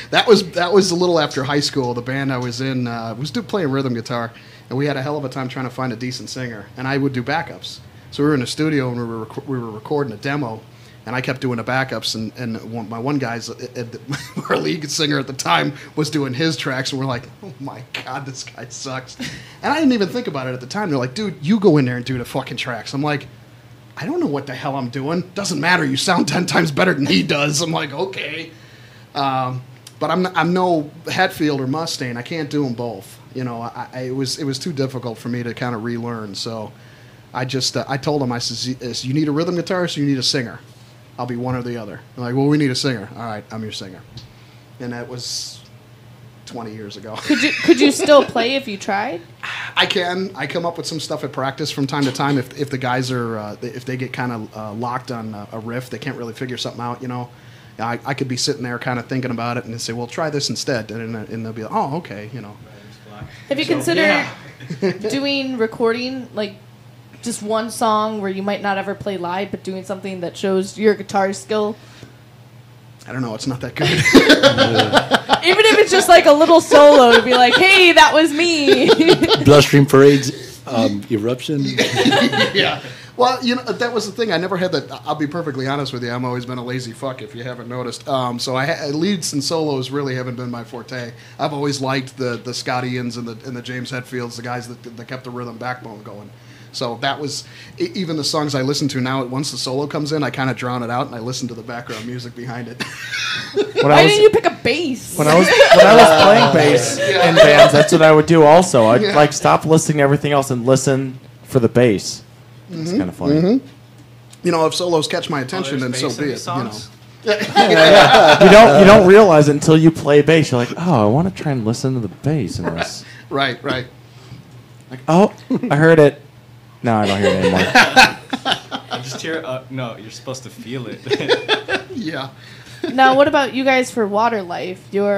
That was a little after high school. The band I was in was playing rhythm guitar, and we had a hell of a time trying to find a decent singer. And I would do backups. So we were in a studio and we were recording a demo, and I kept doing the backups. And my one guy's our lead singer at the time was doing his tracks, and we're like, oh my god, this guy sucks. And I didn't even think about it at the time. They're like, dude, you go in there and do the fucking tracks. I'm like, I don't know what the hell I'm doing. Doesn't matter. You sound 10 times better than he does. I'm like, okay. But I'm no Hetfield or Mustaine. I can't do them both. You know, it was too difficult for me to kind of relearn. So I just I told him, I says, you need a rhythm guitarist or you need a singer? I'll be one or the other. They're like, well, we need a singer. All right, I'm your singer. And that was 20 years ago. Could you still play if you tried? I can. I come up with some stuff at practice from time to time. If the guys are if they get kind of locked on a riff, they can't really figure something out. You know, I could be sitting there kind of thinking about it and say, well, try this instead, and they'll be like, oh, okay, you know. Have you considered doing recording, like just one song where you might not ever play live, but doing something that shows your guitar skill? I don't know. It's not that good. Even if it's just like a little solo to be like, hey, that was me. Bloodstream Parade's eruption. Yeah. Well, you know, that was the thing. I never had that. I'll be perfectly honest with you. I've always been a lazy fuck, if you haven't noticed. So leads and solos really haven't been my forte. I've always liked the Scott Ians and the James Hetfields, the guys that kept the rhythm backbone going. So that was, even the songs I listen to now, once the solo comes in, I kind of drown it out and I listen to the background music behind it. Why didn't you pick a bass? When I was playing bass in bands, that's what I would do also. I'd like stop listening to everything else and listen for the bass. It's kind of funny. Mm-hmm. You know, if solos catch my attention, then so be it. You know. You don't realize it until you play bass. You're like, oh, I want to try and listen to the bass in this. Right. Like, oh, I heard it. No, I don't hear it anymore. I just hear. No, you're supposed to feel it. Yeah. Now, what about you guys for Waterlife? Your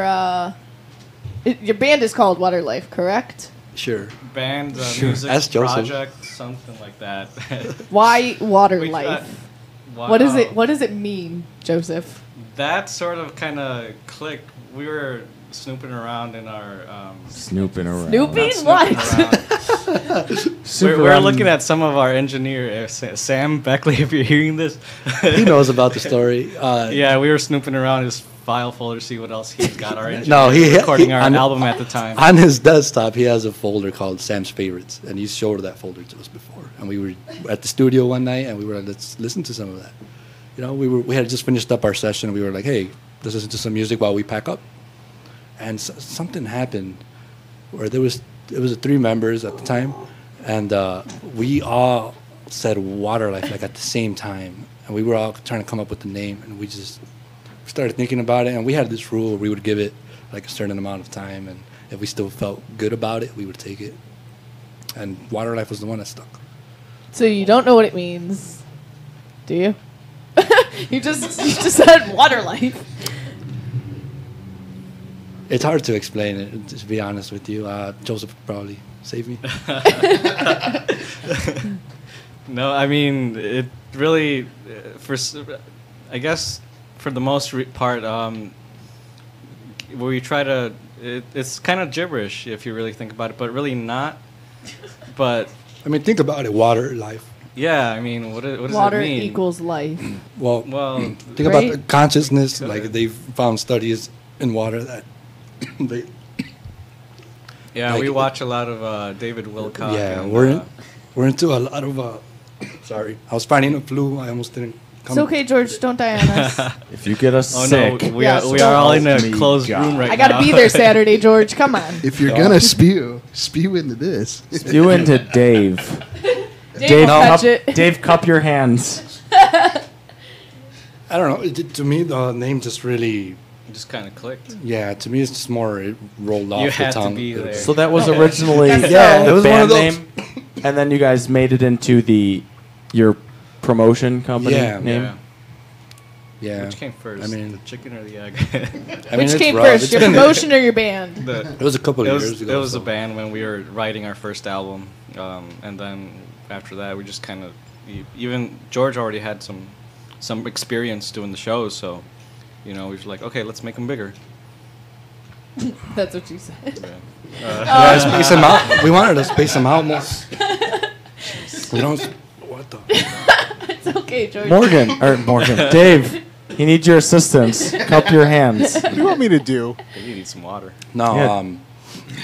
band is called Waterlife, correct? Sure. Band, music, Ask Joseph. project, something like that. Why Waterlife? What does it Wow. What does it mean, Joseph? That sort of kind of clicked. We were snooping around in our. Snooping around. Snooping? not What? snooping around. Super We're random. looking at some of our engineer, Sam Beckley, if you're hearing this. He knows about the story. Yeah, we were snooping around his file folder to see what else he's got. Our engineer No, he- recording he- our on- album at the time. On his desktop, he has a folder called Sam's Favorites, and he showed that folder to us before. And we were at the studio one night, and we were like, let's listen to some of that. You know, we had just finished up our session, and we were like, hey, let's listen to some music while we pack up. And something happened where it was 3 members at the time, and we all said Waterlife like at the same time, and we were all trying to come up with the name, and we just started thinking about it, and we had this rule where we would give it like a certain amount of time, and if we still felt good about it, we would take it. And Waterlife was the one that stuck. So you don't know what it means, do you? you just said Waterlife. It's hard to explain it, to be honest with you. Joseph could probably save me. No, I mean it really. I guess for the most part, where we try to, it's kind of gibberish if you really think about it, but really not. But I mean, think about it. Waterlife. yeah, I mean, what does Water it mean? equals life. Well, Well, think about Right? the consciousness. Like they've found studies in water that they. yeah, like- we watch a lot of David Wilcock. Yeah, and, we're into a lot of. Sorry, I was fighting a flu. I almost didn't come. It's okay, George. Don't die on us. If you get us Oh sick, no, we Yes. are all in Help a me, closed God. room right now. I gotta be there Saturday, George. Come on. If you're gonna spew into this. spew into Dave. Dave, touch it. Dave, cup your hands. I don't know. To me, the name just really. It just kind of clicked. Yeah, to me, it's just more it rolled off You the had to tongue. be there. So that was originally Yeah, it was one of band those. name, and then you guys made it into your promotion company Yeah. name. Yeah. Yeah. Which came first? I mean, the chicken or the egg? I mean, Which it's came rough. first, It's your been- promotion or your band? It was a couple of years ago. It was so. a band when we were writing our first album, and then after that we just kind of even George already had some experience doing the shows, so we were like, okay, let's make them bigger. That's what you said. Yeah, space them out. We wanted to space them out more. We don't. What the? It's okay, George. Morgan, Dave, he needs your assistance. Cup your hands. What do you want me to do? You need some water. No, Yeah.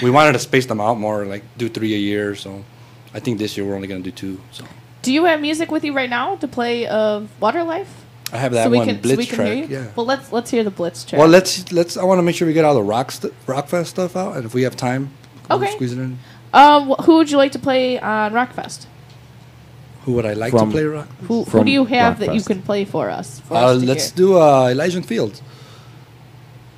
we wanted to space them out more, like do 3 a year. So, I think this year we're only gonna do 2. So, Do you have music with you right now to play of Waterlife? I have that one Blitz hear track. you? Yeah. Well, let's hear the Blitz track. Well, let's. I want to make sure we get all the Rockfest stuff out, and if we have time, we'll Okay. squeeze it in. Who would you like to play on Rockfest? Who would I like From- to play rock? Who From do you have that you Rockfest. can play for us? For us to Let's hear? do Elijah Fields.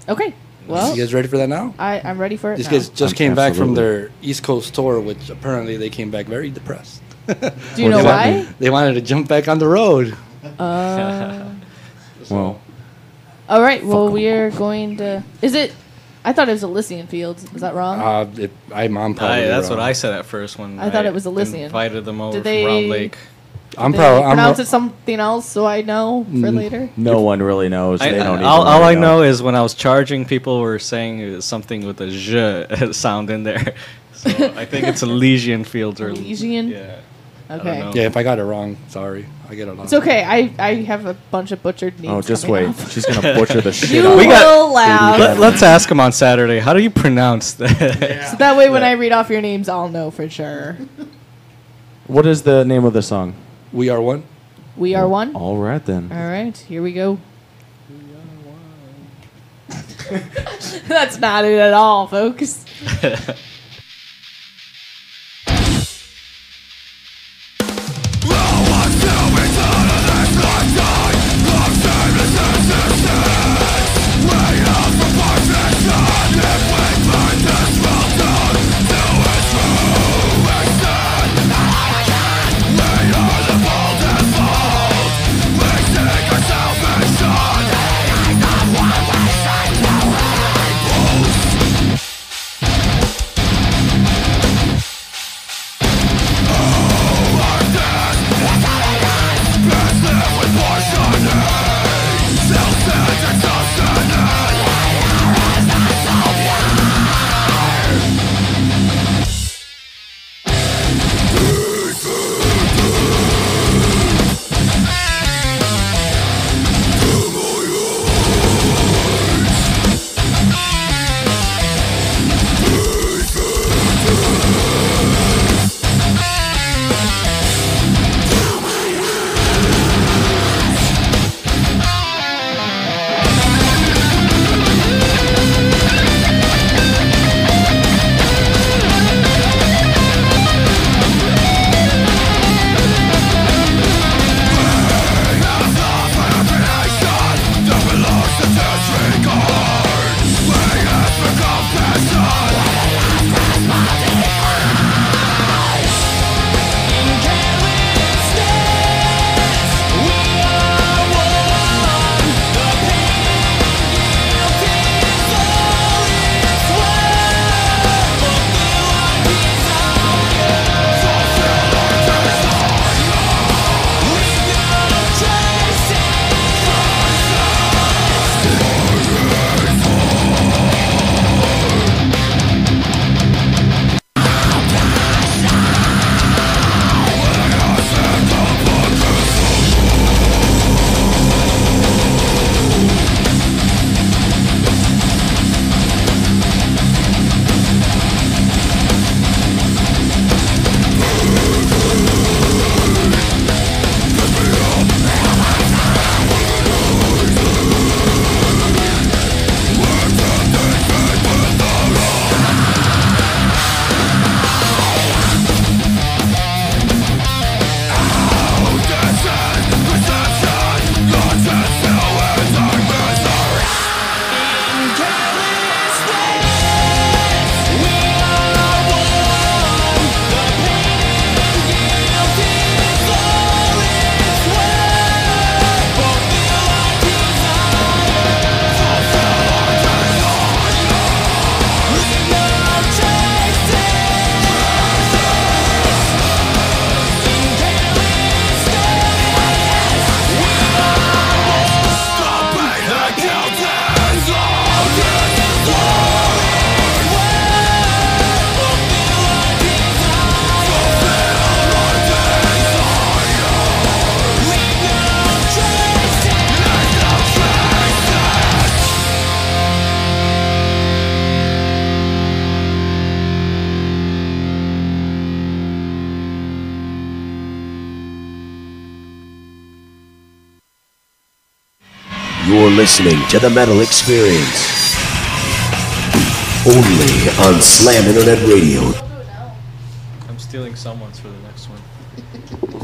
Okay. Well, You guys ready for that now? I'm ready for it These now. guys just came back from Absolutely. their East Coast tour, which apparently they came back very depressed. Do you know why? They wanted to jump back on the road. Well, All right. Well, we are going to. Is it? I thought it was Elysian Fields. Is that wrong? I'm probably That's wrong. what I said at first when I thought it was Elysian. Invited them over Did from they- Round Lake. I'm They probably. pronounce it something else so I know for later. no one really knows. They don't even all I really know is when I was charging, people were saying something with a "j" sound in there. So I think it's Elysian Fields or Elysian? Yeah. Okay. know. Yeah, if I got it wrong, sorry. I get a lot. It's okay. I have a bunch of butchered names. Oh, just coming wait. up. She's gonna butcher the shit You out of it. will laugh. Let's ask him on Saturday. How do you pronounce that? So that way, when I read off your names, I'll know for sure. What is the name of the song? We Are One. We are one. All right then. All right, here we go. That's not it at all, folks. Perfection, if we find this world done, do it true. listening to the Metal Experience. Only on Slam Internet Radio. I'm stealing someone's for the next one.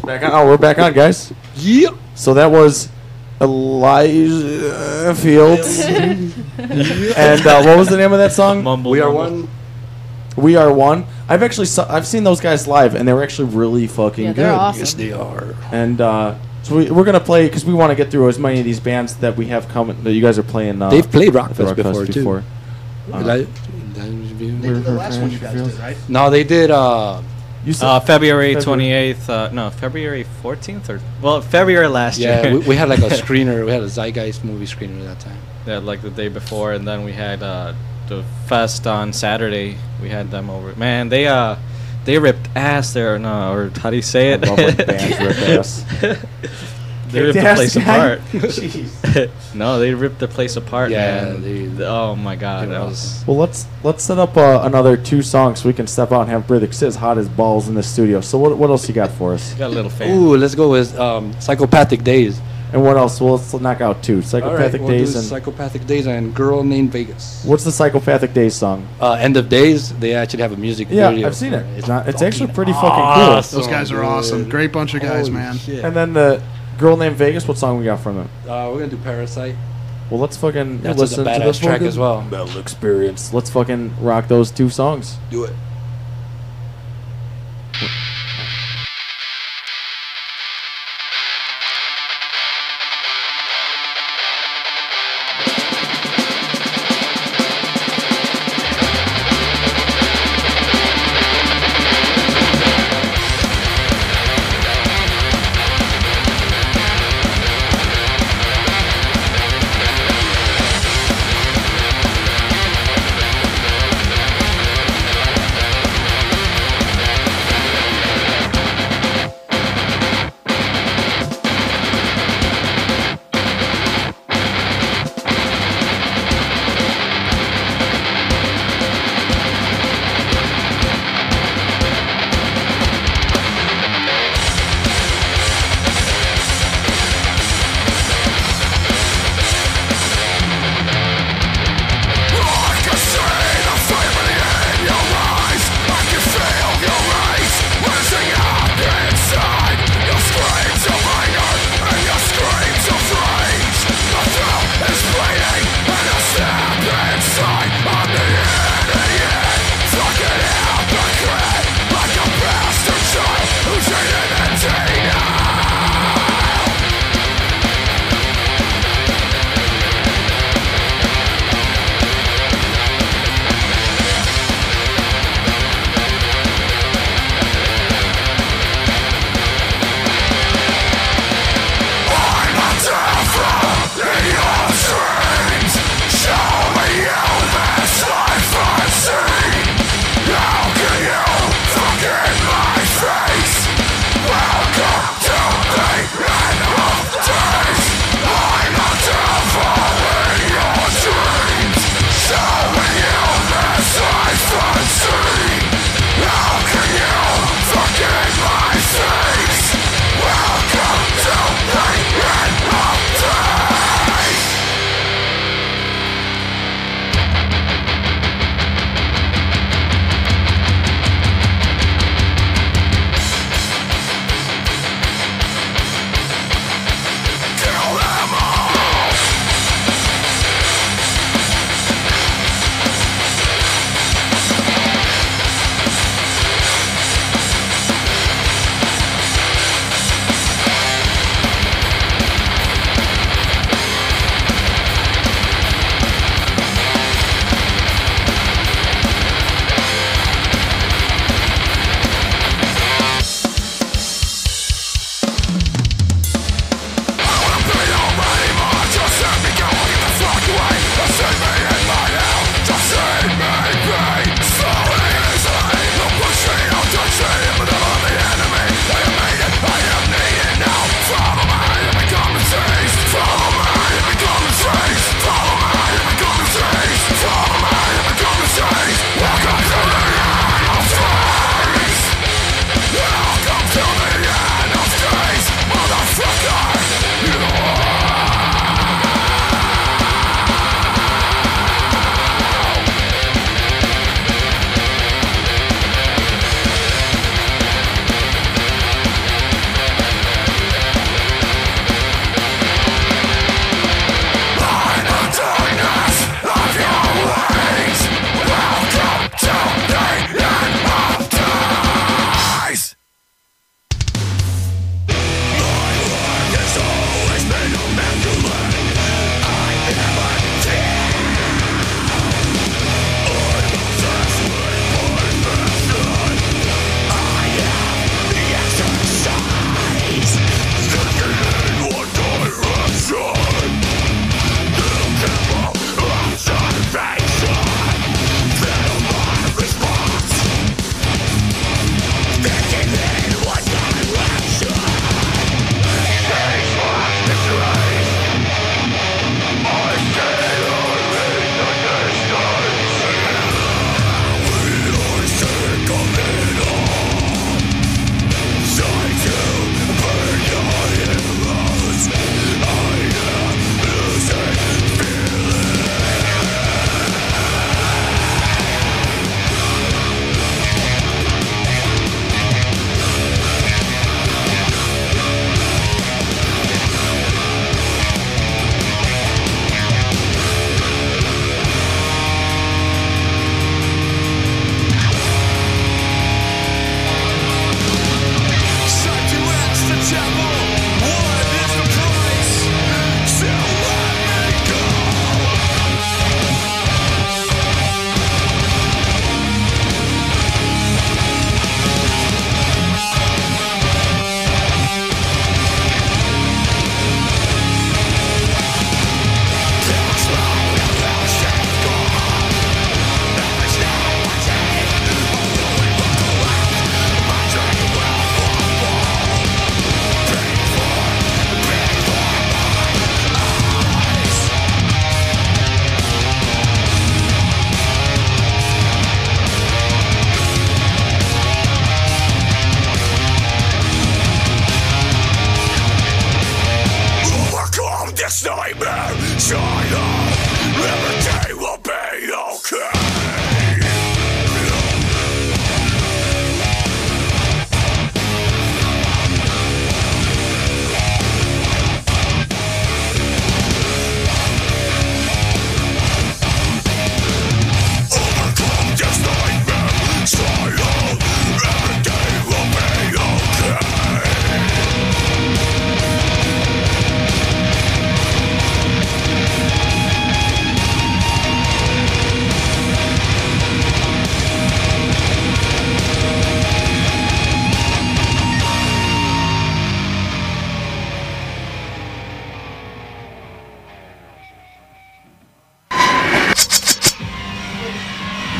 Back on. Oh, we're back on, guys. Yeah. So that was Elijah Fields. And what was the name of that song? We are one. We Are One. I've seen those guys live, and they were actually really fucking Yeah, good. they're awesome. Yes, they are. And so we're gonna play because we want to get through as many of these bands that we have coming that you guys are playing. They've played at the Rockfest before, too. They did the last one you guys did, right? No, they did. You said February 28th. No, February 14th February last yeah, year. we had like a screener. We had a Zeitgeist movie screener at that time. Yeah, like the day before, and then we had the fest on Saturday. We had them over. Man, they ripped ass there. No, or how do you say it? I love when bands rip ass. They ripped the Kick-ass place guy? apart. Jeez. No, they ripped the place apart. Yeah, man. Oh my God, they were that was. Well, let's set up another 2 songs so we can step out and have Brother sit as hot as balls in the studio. So what else you got for us? Got a little fan. Ooh, let's go with Psychopathic Days. And what else? Well, let's knock out 2. Psychopathic All right, Days we'll do and Psychopathic Days and Girl Named Vegas. what's the Psychopathic Days song? End of Days. They actually have a music Yeah, video. I've seen for it. It's actually pretty fucking cool. awesome. Those guys are awesome. dude. Great bunch of guys, Holy man. shit. And then the Girl Named Vegas. What song we got from them? We're gonna do Parasite. Well, let's fucking That's listen a to the badass track fucking as well. Metal Experience. Let's fucking rock those 2 songs. Do it. Parasite.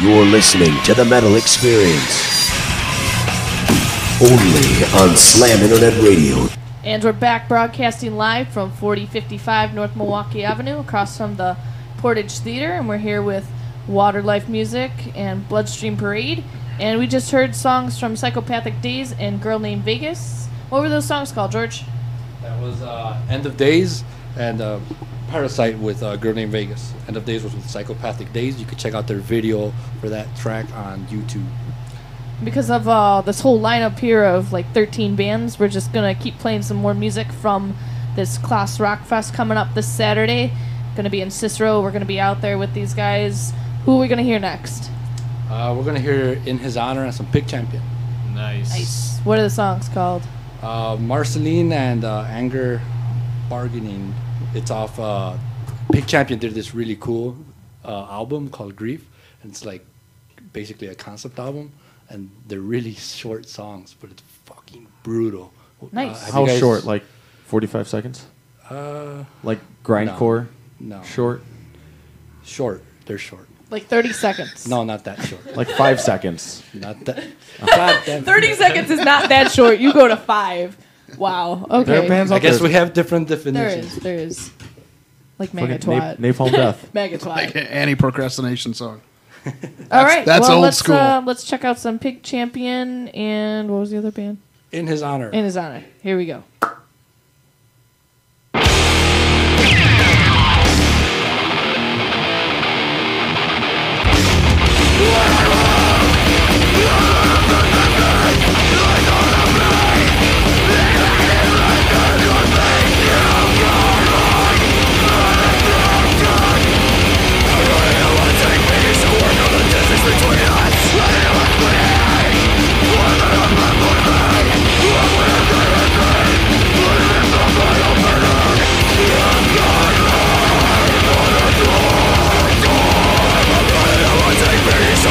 You're listening to the Metal Experience. Only on Slam Internet Radio. And we're back broadcasting live from 4055 North Milwaukee Avenue across from the Portage Theater. And we're here with Waterlife Music and Bloodstream Parade. And we just heard songs from Psychopathic Days and Girl Named Vegas. What were those songs called, George? That was End of Days and Parasite with Girl Named Vegas. End of Days was with Psychopathic Days. You could check out their video for that track on YouTube. Because of this whole lineup here of like 13 bands, we're just going to keep playing some more music from this Class Rock Fest coming up this Saturday. Going to be in Cicero. We're going to be out there with these guys. Who are we going to hear next? We're going to hear In His Honor and some Pig Champion. Nice. What are the songs called? Marceline and Anger Bargaining. It's off Pig Champion did this really cool album called Grief. And it's like basically a concept album. And they're really short songs, but it's fucking brutal. Nice. How short? Like 45 seconds? Like grindcore? No. Short? Short. They're short. Like 30 seconds. No, not that short. Like 5 seconds? Not that. God damn. 30 seconds is not that short. You go to 5. Wow. Okay. There are bands I out guess there. we have different definitions. There is. Like Fucking Megatwat. Napalm Death. Megatwat. Like an anti-procrastination song. All right. That's well, old school. Let's check out some Pig Champion and what was the other band? In His Honor. In His Honor. Here we go. So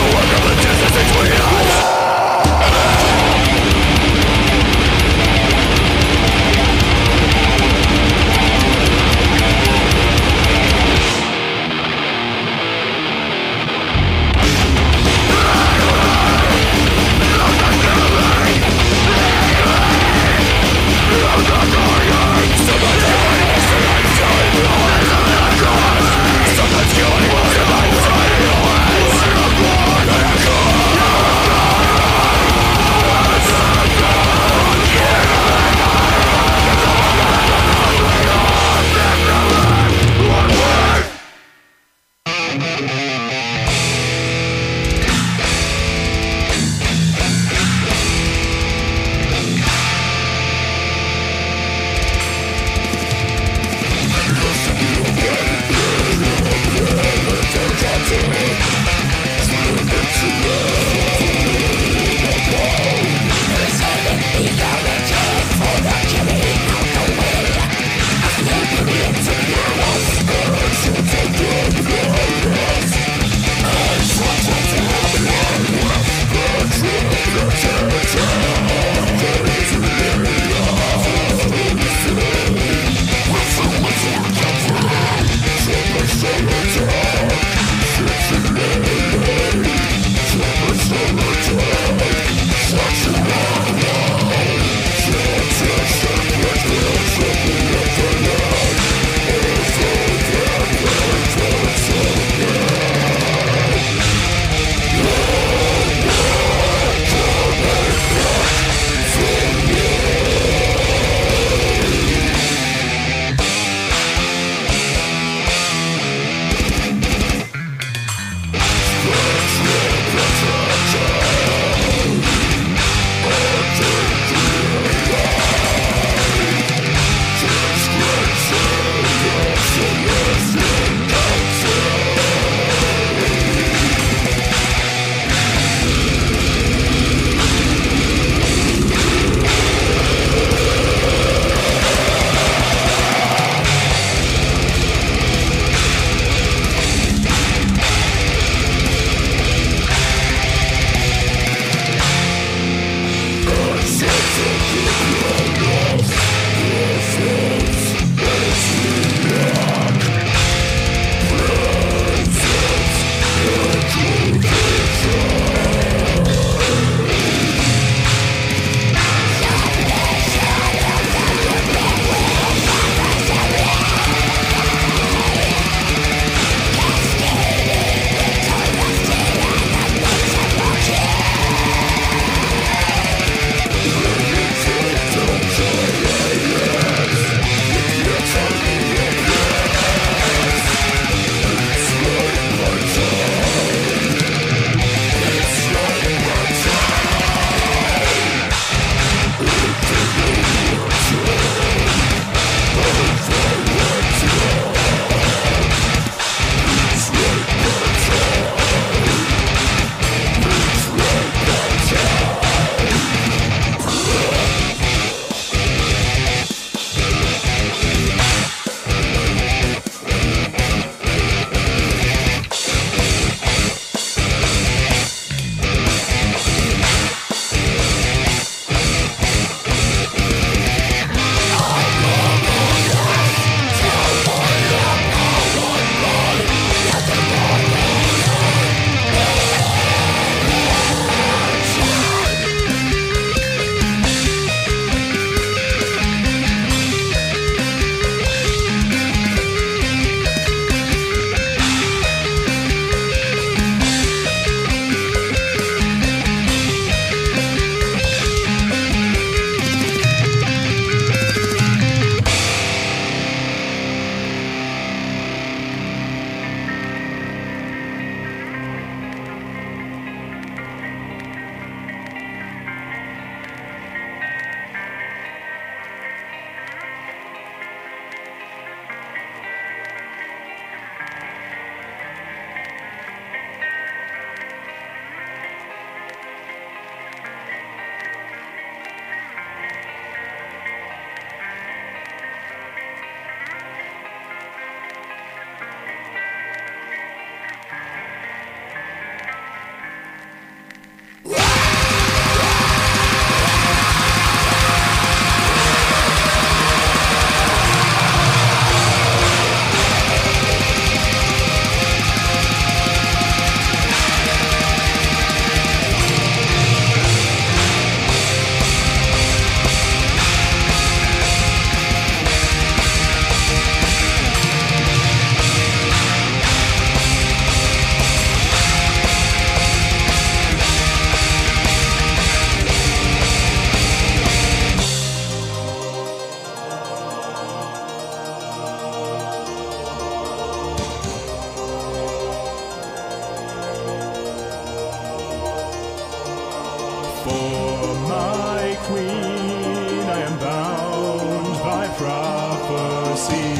For my queen, I am bound by prophecy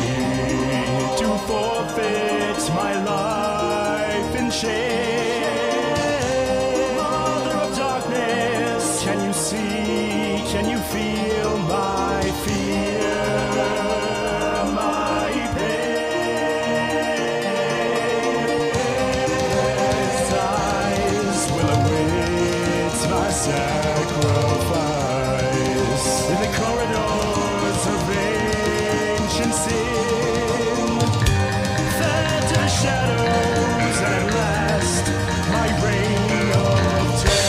to forfeit my life in shame. Mother of darkness, can you see, can you feel my fear, my pain? His eyes will await my sacrifice in the corridors of ancient sin. Fed to the shadows and at last my reign of terror.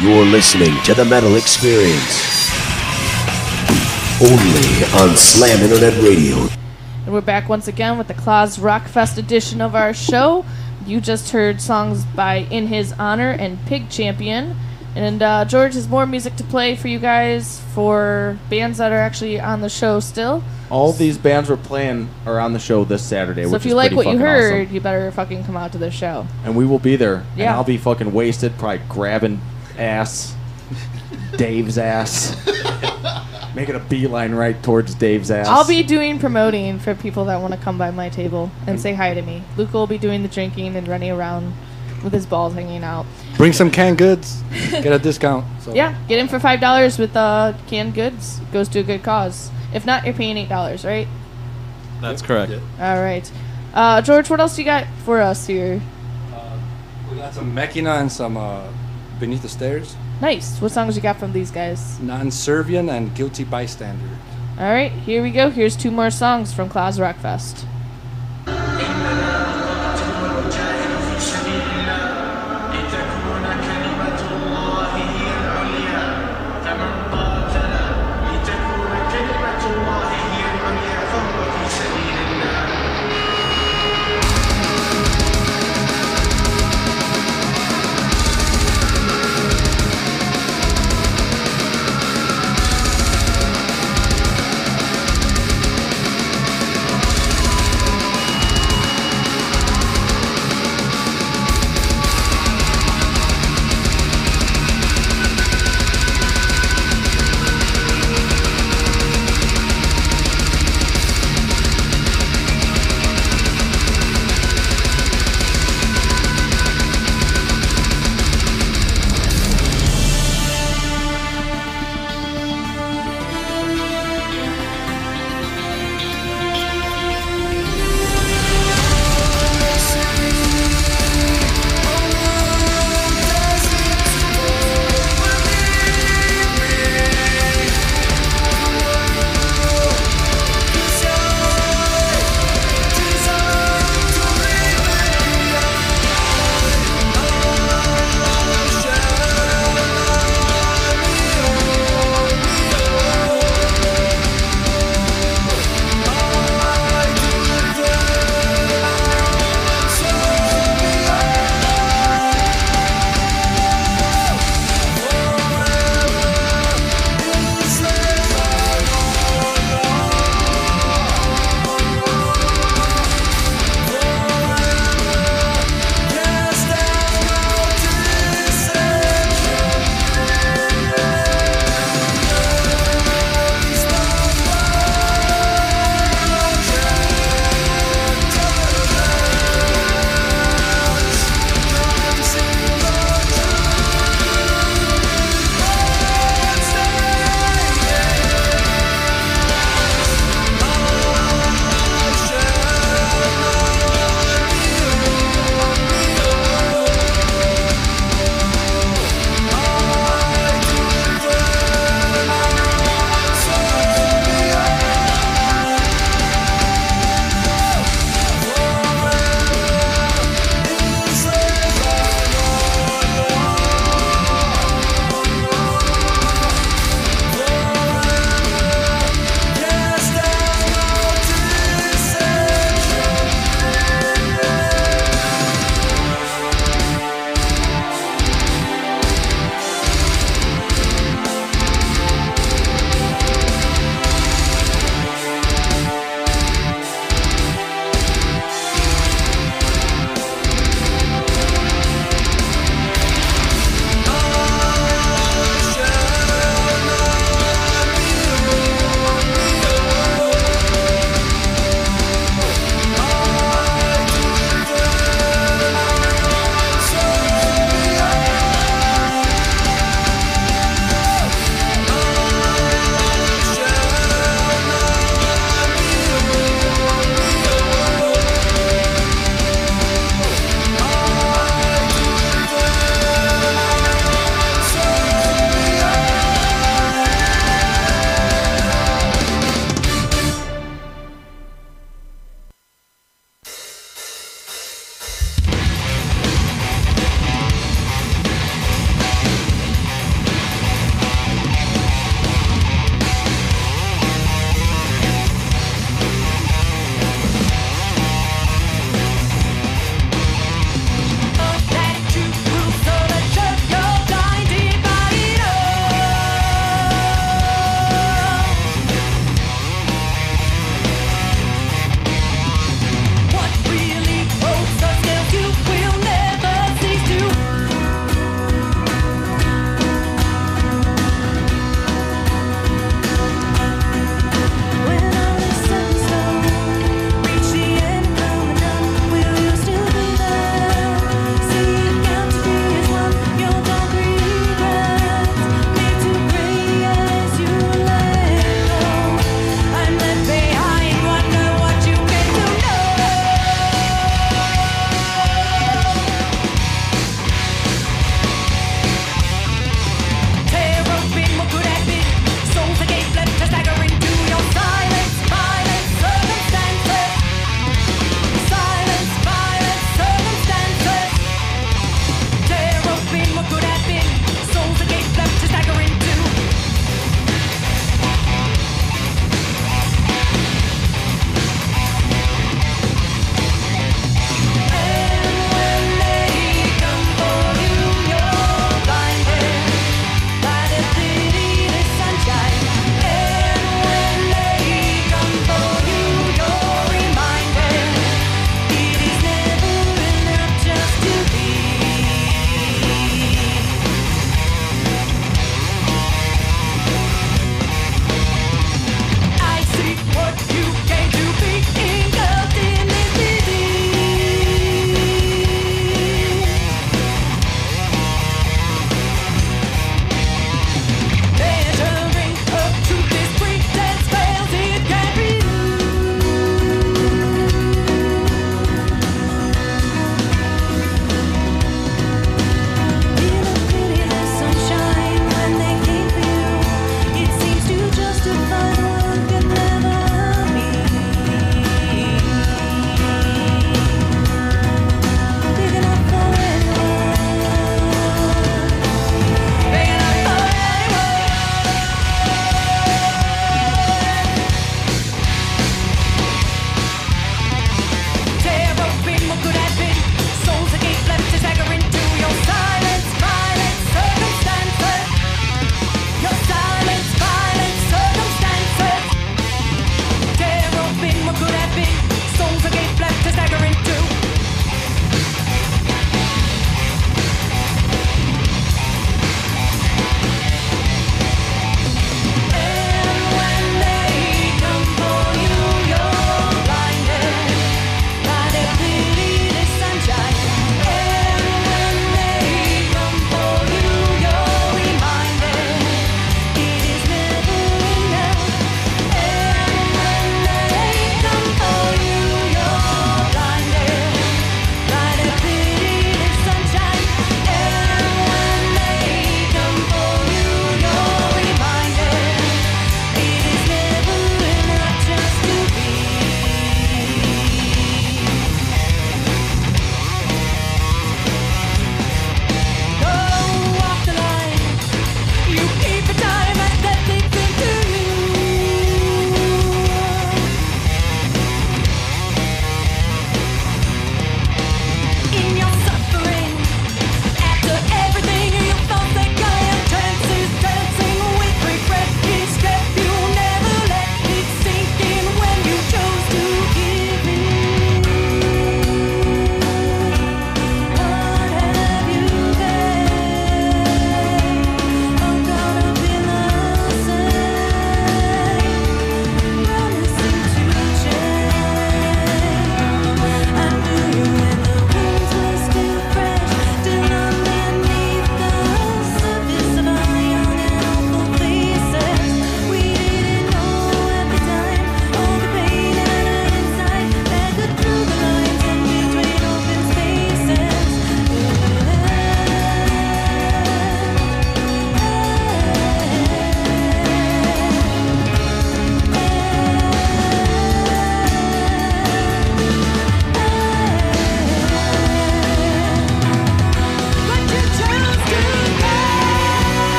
You're listening to the Metal Experience. Only on Slam Internet Radio. And we're back once again with the Claus Rockfest edition of our show. You just heard songs by In His Honor and Pig Champion. And George has more music to play for you guys for bands that are actually on the show still. All these bands we're playing are on the show this Saturday, So which if you is like pretty what you fucking heard, awesome. you better fucking come out to the show. And we will be there. And Yeah. I'll be fucking wasted, probably grabbing ass. Dave's ass. Making a beeline right towards Dave's ass. I'll be doing promoting for people that want to come by my table and say hi to me. Luke will be doing the drinking and running around with his balls hanging out. Bring some canned goods. Get a discount. So. Yeah, get in for $5 with canned goods. Goes to a good cause. If not, you're paying $8, right? That's correct. All right. George, what else you got for us here? We got some Mechina and some Beneath the Stairs. Nice. What songs you got from these guys? Non-Servian and Guilty Bystander. All right, here we go. Here's 2 more songs from Claus Rockfest. Thank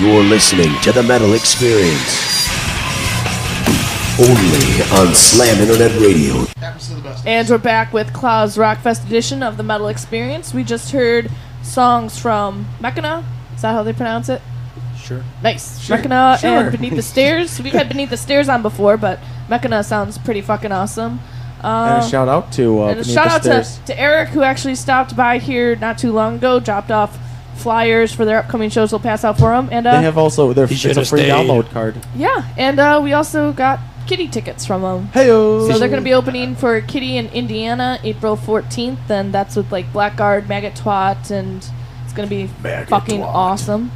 You're listening to the Metal Experience. Only on Slam Internet Radio. And we're back with Klaus Rockfest edition of the Metal Experience. We just heard songs from Mechana. Is that how they pronounce it? Sure. Nice. Mechana and Beneath the Stairs. We've had Beneath the Stairs on before, but Mechana sounds pretty fucking awesome. And a shout out to and a Beneath shout the out Stairs. to Eric, who actually stopped by here not too long ago, dropped off flyers for their upcoming shows. We'll pass out for them. And They have also it's a should've free stayed. download card. yeah, and we also got Kitty tickets from them. Heyo. So they're going to be opening for Kitty in Indiana April 14th, and that's with like Blackguard, Maggot Twat, and it's going to be fucking awesome.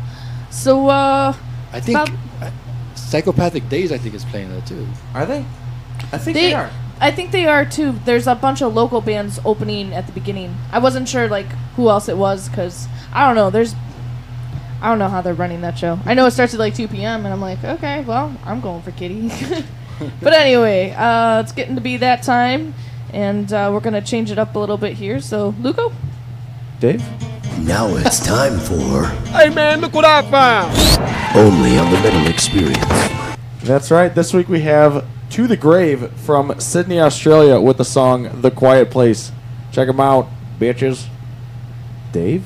So, I think About- Psychopathic Days, I think, is playing that too. Are they? I think they are. I think they are too. There's a bunch of local bands opening at the beginning. I wasn't sure like who else it was because I don't know. I don't know how they're running that show. I know it starts at like 2 p.m. and I'm like, okay, well, I'm going for Kitty. But anyway, it's getting to be that time, and we're gonna change it up a little bit here. So, Luco, Dave? Now it's time for Hey man, look what I found! Only on the Metal Experience. That's right. This week we have To the Grave from Sydney, Australia with the song The Quiet Place. Check them out, bitches. Dave?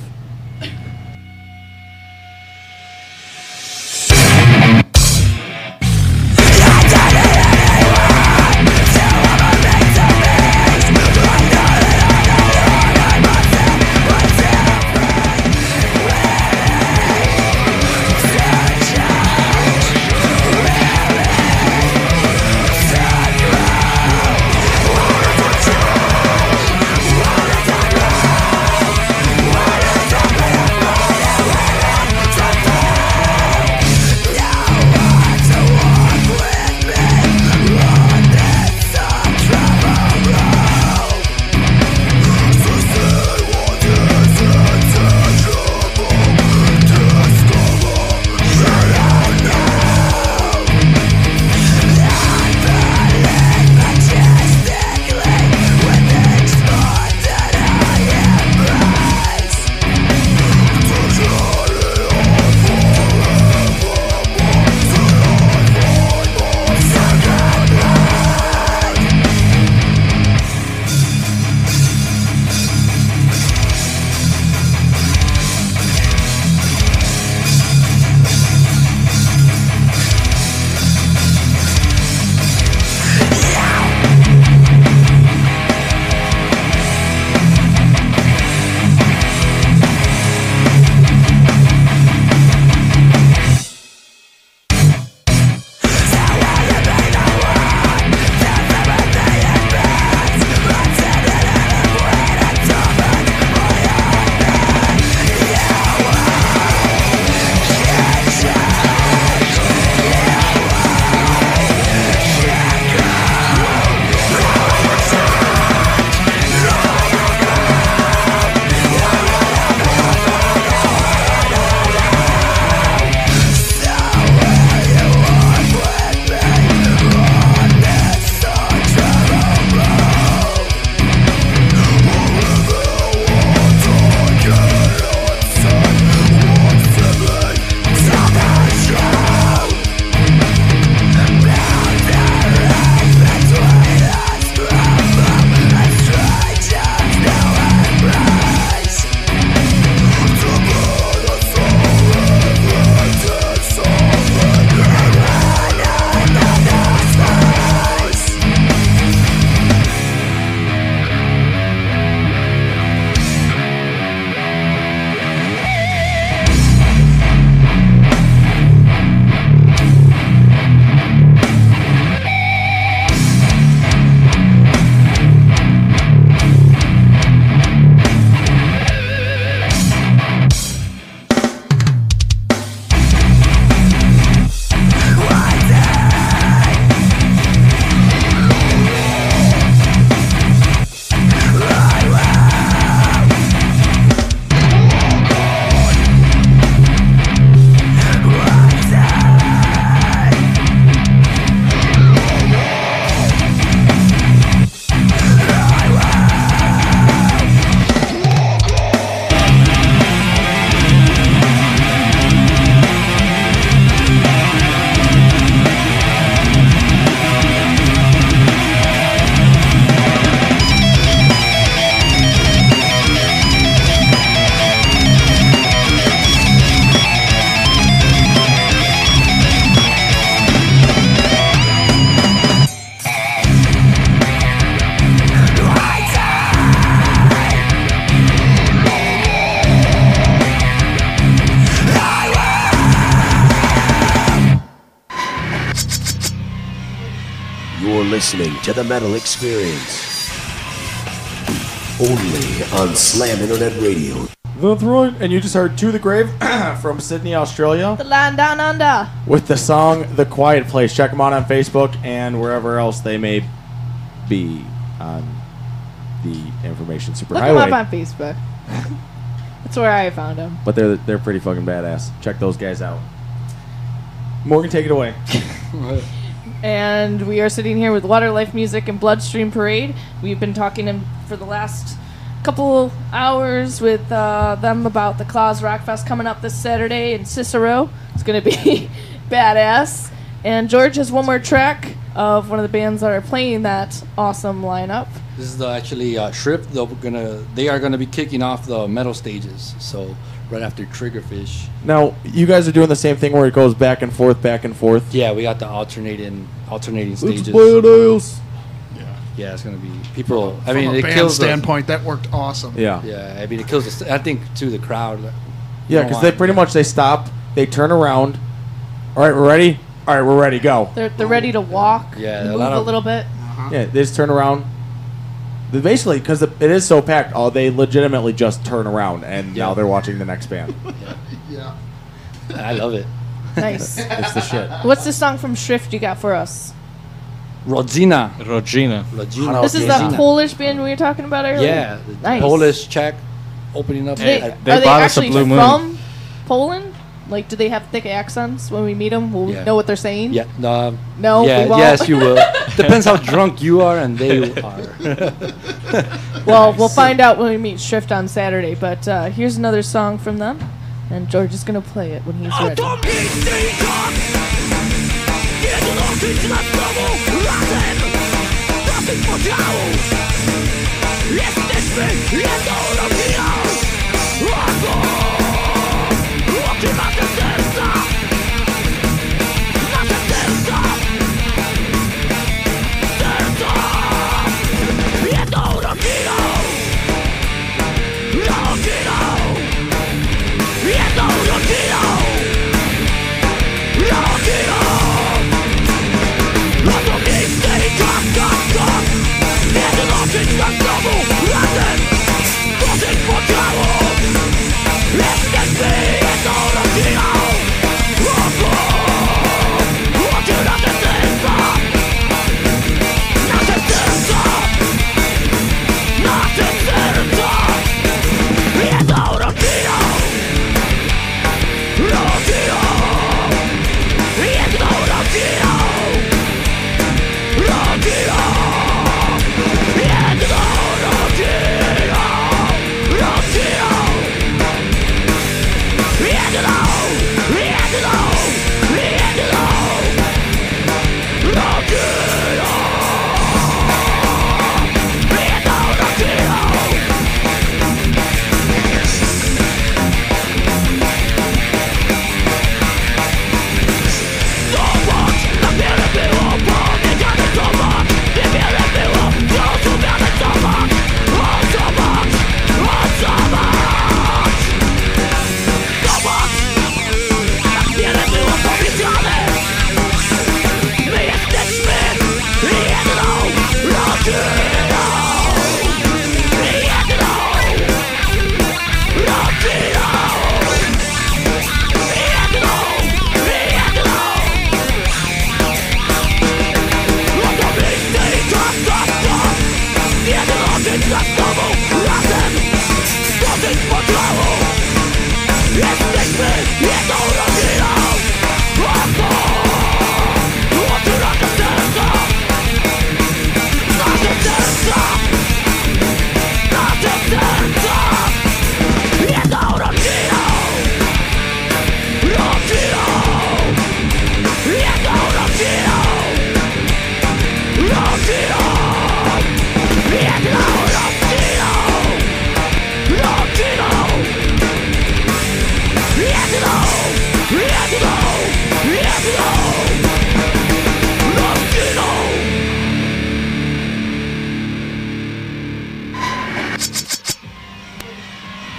What listening to the Metal Experience. Only on Slam Internet Radio. That's right. And you just heard To the Grave from Sydney, Australia, The land down under. with the song The Quiet Place. Check them out on Facebook and wherever else they may be on the Information Look them Superhighway. up on Facebook. That's where I found them. But they're pretty fucking badass. Check those guys out. Morgan, take it away. And we are sitting here with Waterlife Music and Bloodstream Parade. We've been talking for the last couple hours with them about the Claus Rockfest coming up this Saturday in Cicero. It's going to be badass. And George has one more track of one of the bands that are playing that awesome lineup. This is actually Shrift. They are gonna be kicking off the metal stages. So right after Triggerfish. Now, you guys are doing the same thing where it goes back and forth, back and forth. Yeah, we got the alternating stages. It's badass. Yeah, it's gonna be people. I From mean, a it band kills standpoint, that worked awesome. Yeah. Yeah, I mean, it kills. I think too the crowd. Yeah, because they pretty much they stop, they turn around. All right, we're ready. All right, we're ready. Go. They're ready to walk, Yeah, move a little bit. Yeah, they just turn around. They basically, because it is so packed, they legitimately just turn around, and now they're watching the next band. Yeah. I love it. Nice. It's the shit. What's the song from Shrift you got for us? Rodzina. Regina. This is the Polish band we were talking about earlier? Yeah, the Nice. Polish Czech opening up. They, They are they bought us a actually Blue Moon. from Poland? Like, do they have thick accents when we meet them? Will we know what they're saying? Yeah. No, Yeah. we won't. Yes, you will. Depends how drunk you are and they are. Well, we'll find out when we meet Shrift on Saturday. But here's another song from them, and George is gonna play it when he's ready.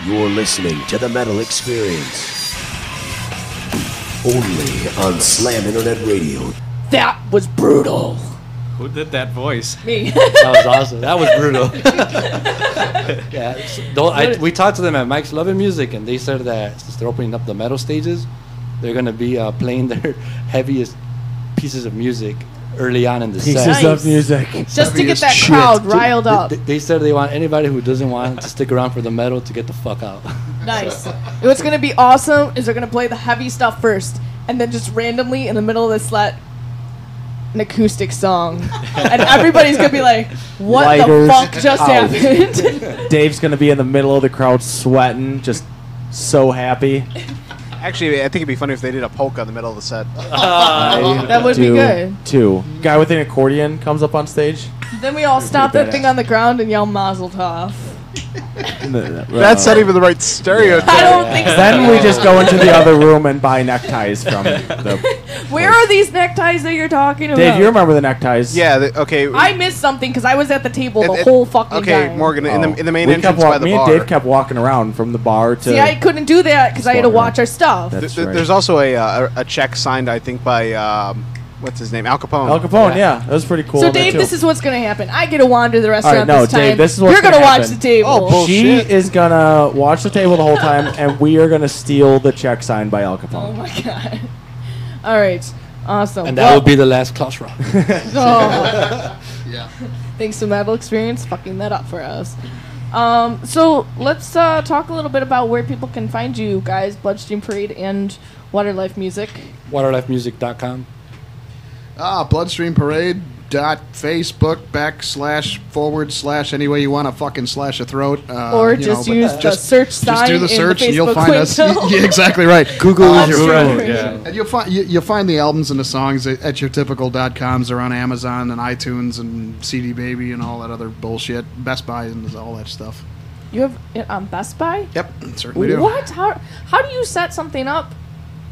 You're listening to the Metal Experience. Only on Slam Internet Radio. That was brutal. Who did that voice? Me. That was awesome. That was brutal. Yeah, we talked to them at Mike's Love and Music, and they said that since they're opening up the metal stages, they're gonna be playing their heaviest pieces of music early on in the set. Pieces of music. Just to get that shit. crowd riled up. They said they want anybody who doesn't want to stick around for the metal to get the fuck out. Nice. What's gonna be awesome is they're gonna play the heavy stuff first, and then just randomly in the middle of the set, an acoustic song, and everybody's gonna be like, "What Lighters the fuck just out. happened?" Dave's gonna be in the middle of the crowd sweating, just so happy. Actually, I think it'd be funny if they did a polka in the middle of the set. That would be good. Too. Guy with an accordion comes up on stage. Then we all stop pretty that thing on the ground and yell "Mazel Tov." That's not even the right stereotype. I don't think so. Then we just go into the other room and buy neckties from the. Where are these neckties that you're talking about? Dave, you remember the neckties? Yeah. Okay. I missed something because I was at the table the It- whole fucking Okay, time. Morgan, in the main We kept entrance by the me bar. and Dave kept walking around from the bar to. See, I couldn't do that because I had to Walking around. watch our stuff. That's right. There's also a check signed, I think, by what's his name, Al Capone. Al Capone, yeah, that was pretty cool. So Dave, this is what's gonna happen. I get to wander the restaurant no, this time. Dave, this is what's You're gonna gonna watch happen. the table. Oh, She bullshit. is gonna watch the table the whole time, and we are gonna steal the check signed by Al Oh Capone. my god. All right. Awesome. And that will be the last Klaus Rock. Oh. Yeah. Thanks to Metal Experience fucking that up for us. So let's talk a little bit about where people can find you guys, Bloodstream Parade and Waterlife Music. Waterlifemusic.com. Bloodstream Parade. Facebook / any way you want to fucking slash a throat. Or just use the search sign Just do the in search the and you'll Facebook find us. window. Yeah, exactly right. Google is your Bloodstream friend. Parade. And you'll find the albums and the songs at your typical .coms. They're on Amazon and iTunes and CD Baby and all that other bullshit. Best Buy and all that stuff. You have it on Best Buy? Yep, certainly do. What? How do you set something up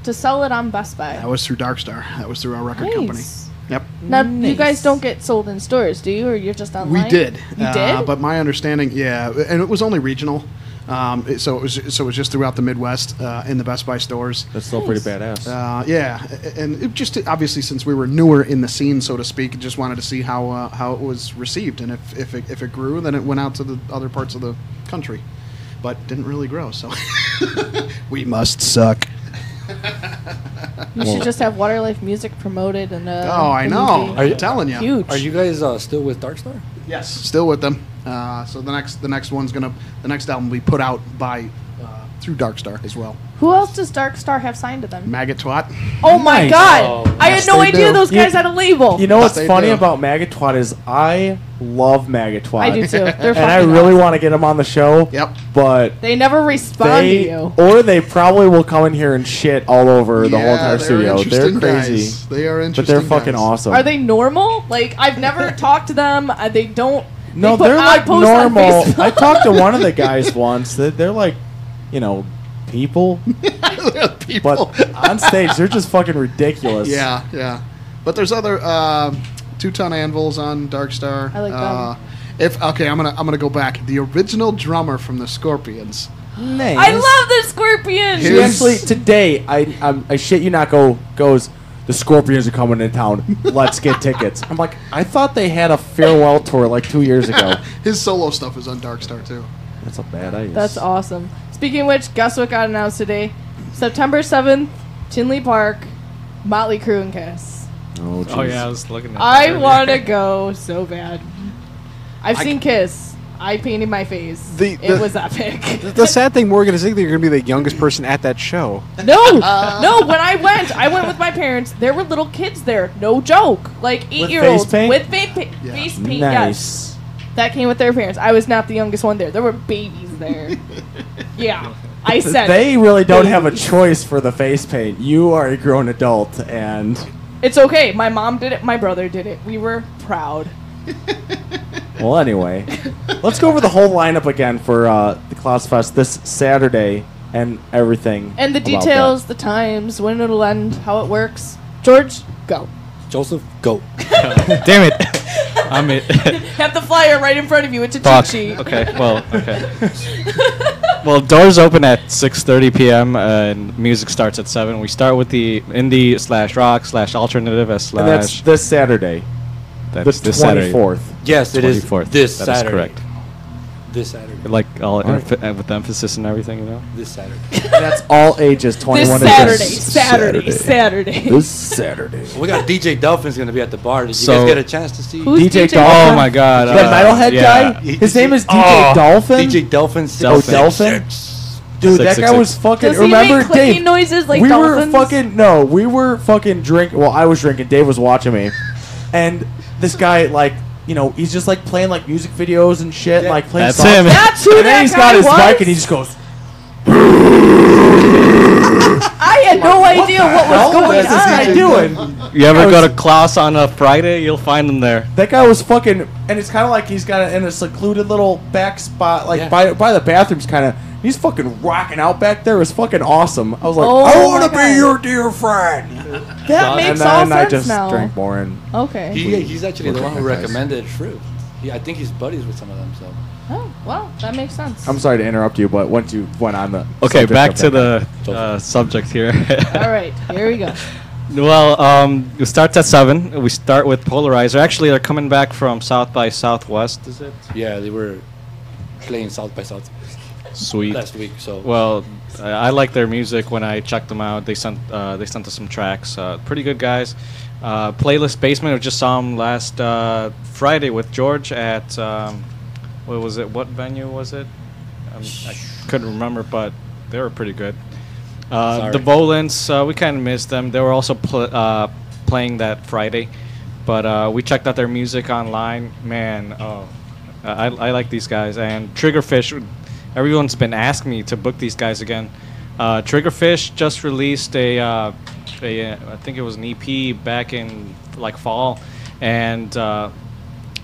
to sell it on Best Buy? That was through Darkstar. That was through our record company. Nice. Yep. Now, you guys don't get sold in stores, do you? Or you're just online? We did. You did? But my understanding, yeah, and it was only regional. So it was just throughout the Midwest in the Best Buy stores. That's still pretty badass. Yeah, and it just obviously since we were newer in the scene, so to speak, just wanted to see how it was received, and if it grew, then it went out to the other parts of the country, but didn't really grow. So we must suck. You should just have Waterlife Music promoted and. Oh, I know. I'm telling you. Huge. Are you guys still with Darkstar? Yes, still with them. So the next album will be put out by through Darkstar as well. Who else does Darkstar have signed to them? Maggot Twat. Oh my Nice. god! Oh, I yes, had no they idea do. those guys had a label. You know what's They funny do. about Maggot Twat is I love Maggot Twat. I do too. They're And I fucking really awesome. want to get them on the show. Yep. But They never respond to they you. or they probably will come in here and shit all over the whole entire they're studio. They're interesting crazy. guys. They are But interesting. they're fucking guys. awesome. Are they normal? Like I've never talked to them. They don't. No, they put they're odd like posts on normal. Facebook. I talked to one of the guys once. They're like, people. People. But on stage, they're just fucking ridiculous. Yeah. But there's other 2-ton anvils on Darkstar. I like them. I'm gonna go back. The original drummer from the Scorpions. Nice. I love the Scorpions. She actually today, I shit you not, goes. The Scorpions are coming in town. Let's get tickets. I'm like, I thought they had a farewell tour like 2 years ago. His solo stuff is on Darkstar too. That's a bad idea. That's awesome. Speaking of which, guess what got announced today? September 7th, Tinley Park, Motley Crue and Kiss. Oh, Oh yeah, I was looking at. I that earlier. want to go so bad. I've seen Kiss. I painted my face. It was epic. The sad thing, Morgan, is I think you're going to be the youngest person at that show. No, no. When I went with my parents. There were little kids there. No joke. Like 8-year-olds face paint? with face paint. Nice. Yes, that came with their parents. I was not the youngest one there. There were babies there. Yeah, I said They really don't have a choice for the face paint. You are a grown adult, and it's okay. My mom did it. My brother did it. We were proud. well, anyway, let's go over the whole lineup again for the Klaus Fest this Saturday and everything. And the about details, the times, when it'll end, how it works. George, go. Joseph, go. Damn it! I'm it. Have the flyer right in front of you. It's a cheat Fuck. sheet. Okay. Well, doors open at 6:30 p.m. And music starts at 7. We start with the indie /rock/alternative And that's this Saturday. The this Saturday. 24th. Yes, it is 24th. this That is Saturday. correct. This Saturday. Like all All right. with emphasis and everything, you know. This Saturday. That's all ages, 21 This to Saturday. Saturday. This Saturday. We got DJ Dolphin's gonna be at the bar. Did you So- guys get a chance to see? Who's DJ DJ Dolphin? Oh my God! The metalhead yeah. guy? His name is DJ Oh, Dolphin? DJ Dolphin. Oh, Dolphin? Dude, that guy 666. was fucking. Does he Remember, make clicking Dave? noises like we dolphins? we were fucking drinking. Well, I was drinking. Dave was watching me, and this guy, like, you know, he's just like playing like music videos and shit, Yeah. like playing That's songs. him. That's who And then that he's guy got his was? mic and he just goes. I had no idea what was going What is this guy on. doing? You ever I go was- to Klaus on a Friday? You'll find him there. That guy was fucking, and it's kind of like he's got it in a secluded little back spot, like Yeah. by the bathrooms, kind of. He's fucking rocking out back there. It was fucking awesome. I was like, Oh I my want to God. be your dear friend. That And makes then all I sense just now. drank more and. Okay. He's actually the one who Guys. recommended Shrew. I think he's buddies with some of them. So Oh, well, that makes sense. I'm sorry to interrupt you, but once you went on the. Okay, subject back of to that the subject here. All right, here we go. Well, it starts at 7. We start with Polarizer. Actually, they're coming back from South by Southwest, is it? yeah, they were playing South by South Sweet. last week. So Well, I like their music. When I checked them out, they sent us some tracks. Pretty good guys. Playlist Basement. I just saw them last Friday with George at what was it? What venue was it? I couldn't remember, but they were pretty good. Sorry. The Volants, we kind of missed them. They were also playing that Friday, but we checked out their music online. Man, I like these guys. And Triggerfish, everyone's been asking me to book these guys again. Triggerfish just released I think it was an EP back in like fall, and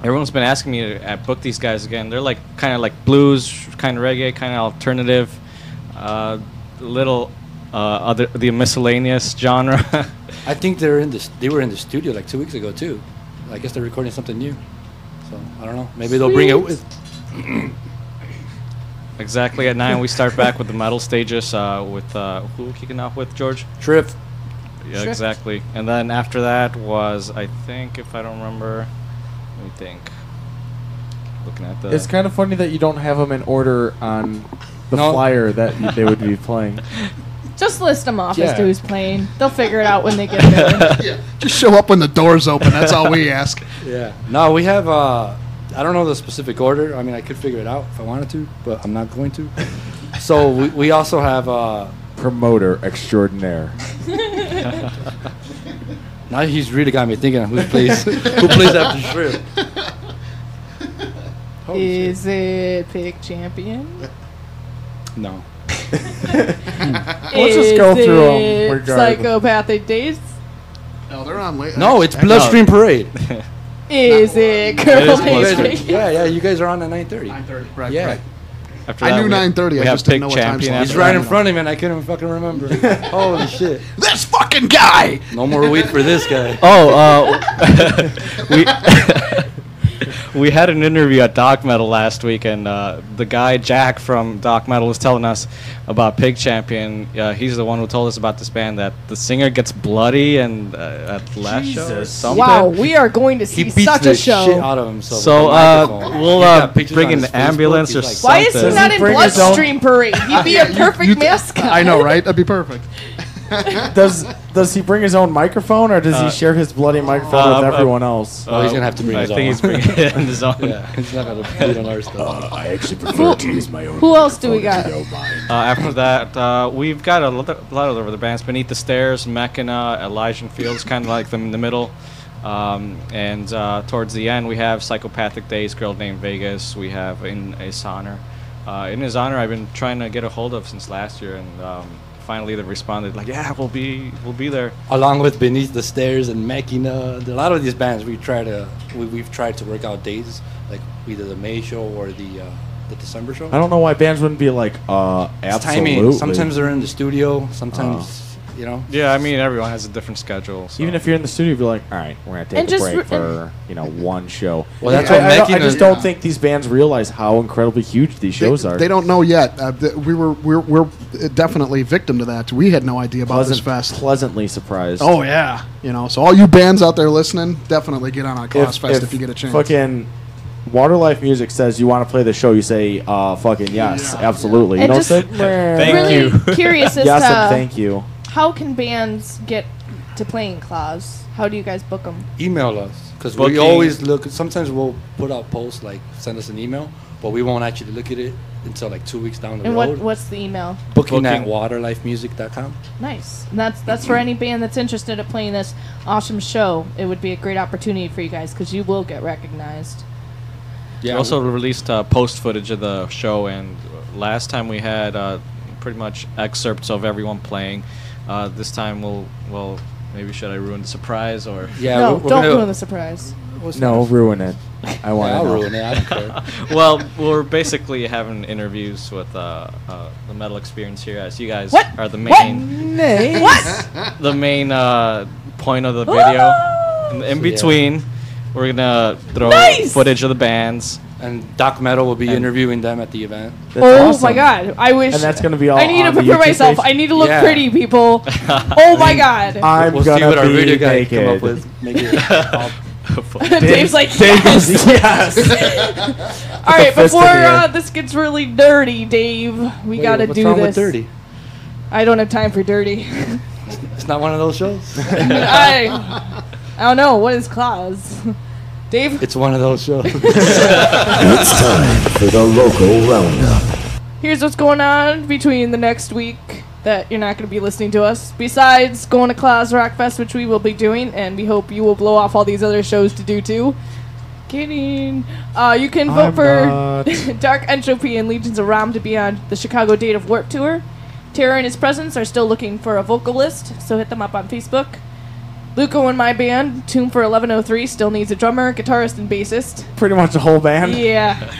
everyone's been asking me to book these guys again. They're like kind of like blues, kind of reggae, kind of alternative, little the miscellaneous genre. I think they were in the studio like 2 weeks ago too. I guess they're recording something new. So I don't know. Maybe they'll bring it with. Exactly at 9 we start back with the metal stages with who we kicking off with, George? Trip. Yeah, Sure. exactly. And then after that was, I think, if I don't remember, let me think. Looking at the. It's kind of funny that you don't have them in order on the No. flyer that they would be playing. Just list them off as Yeah. to who's playing. They'll figure it out when they get there. Yeah, just show up when the doors open. That's all we ask. Yeah. No, we have. I don't know the specific order. I mean, I could figure it out if I wanted to, but I'm not going to. So we also have. Promoter extraordinaire. Now he's really got me thinking of who plays after Shrew. Is it Pick Champion? No. Let's just go through 'em regardless. Psychopathic Days? No, they're on late. No, it's Bloodstream Parade. Is it It Girl is Named Bloodstream. Drake? Yeah, you guys are on at 9:30. 9:30. Right, Yeah. right. After I that, knew we- 9:30, We I have just didn't Pick know what time Champion. slot. He's after right that. in front of me, and I couldn't fucking remember. Holy shit! This fucking guy. No more weed for this guy. Oh, we we had an interview at Doc Metal last week, and the guy Jack from Doc Metal was telling us about Pig Champion. He's the one who told us about this band that the singer gets bloody and at the last show or Jesus. something. Wow, we are going to He see beats such the a show. shit out of himself. So with a microphone. we'll He's got pictures bring on an his Facebook. ambulance or He's Why is he something. not Does he in bring his own- Bloodstream Parade? He'd be a perfect mascot. I know, right? That'd be perfect. Does he bring his own microphone or does he share his bloody microphone with everyone else? Oh, he's gonna have to bring I his think own. he's bringing it on his own. Yeah, he's not gonna put it on our stuff. I actually prefer to use my own. Who else do we got? microphone if you don't mind. After that, we've got a lot of other bands. Beneath the Stairs, Mechana, Elijah Fields, kind of like them in the middle. And towards the end, we have Psychopathic Days, Girl Named Vegas. We have In His Honor. In His Honor, I've been trying to get a hold of since last year, and finally they responded like, yeah, we'll be there. Along with Beneath the Stairs and Mechina, a lot of these bands we've tried to work out days, like either the May show or the December show. I don't know why bands wouldn't be like, It's absolutely. timing. Sometimes they're in the studio. Sometimes you know. Yeah, I mean everyone has a different schedule. So. Even if you're in the studio, be like, all right, we're gonna take And a just break re- for one show. Well, that's I, what I, don't- making I just it- don't think these bands realize how incredibly huge these shows are. They don't know yet. We're definitely victim to that. We had no idea about this fest. Pleasantly surprised. Oh yeah, so all you bands out there listening, definitely get on a Claus Fest if you get a chance. Fucking Waterlife Music says you want to play the show, you say fucking yes, absolutely. You And don't just say really curious as yes to and thank you. how can bands get to playing Claus? How do you guys book them? Email us because Booking. we always look. Sometimes we'll put out posts like send us an email, but we won't actually look at it until like 2 weeks down the And road. what's the email? Booking at waterlifemusic.com. Nice. And that's for any band that's interested in playing this awesome show. It would be a great opportunity for you guys because you will get recognized. We also released post footage of the show, and last time we had pretty much excerpts of everyone playing. This time we'll maybe should I ruin the surprise or No, don't ruin the surprise. No, ruin it. I want to I'll know. ruin it. I don't care. Well, we're basically having interviews with the Metal Experience here, as you guys What? are the main the main point of the video. In between, we're gonna throw footage of the bands. And Doc Metal will be interviewing them at the event. Oh my god! I wish. And that's gonna be all I need to on the prepare YouTube myself. page? I need to look Yeah. pretty, people. Oh my god! I'm We'll gonna see what our be video guy naked. come up with. Make it all Dave's like, Dave yes. goes, yes. All right, fist in before the air. this gets really dirty, Dave, we gotta what's do wrong this. with dirty? I don't have time for dirty. It's not one of those shows. I don't know. What is Claus? Dave? It's one of those shows. It's time for the local roundup. Here's what's going on between the next week that you're not going to be listening to us. Besides going to Claus Rock Fest, which we will be doing, and we hope you will blow off all these other shows to do too. Kidding. You can vote for Dark Entropy and Legions of Rom to be on the Chicago Date of Warp Tour. Terror and his Presence are still looking for a vocalist, so hit them up on Facebook. Luco and my band, Tomb for 1103, still needs a drummer, guitarist, and bassist. Pretty much the whole band. Yeah.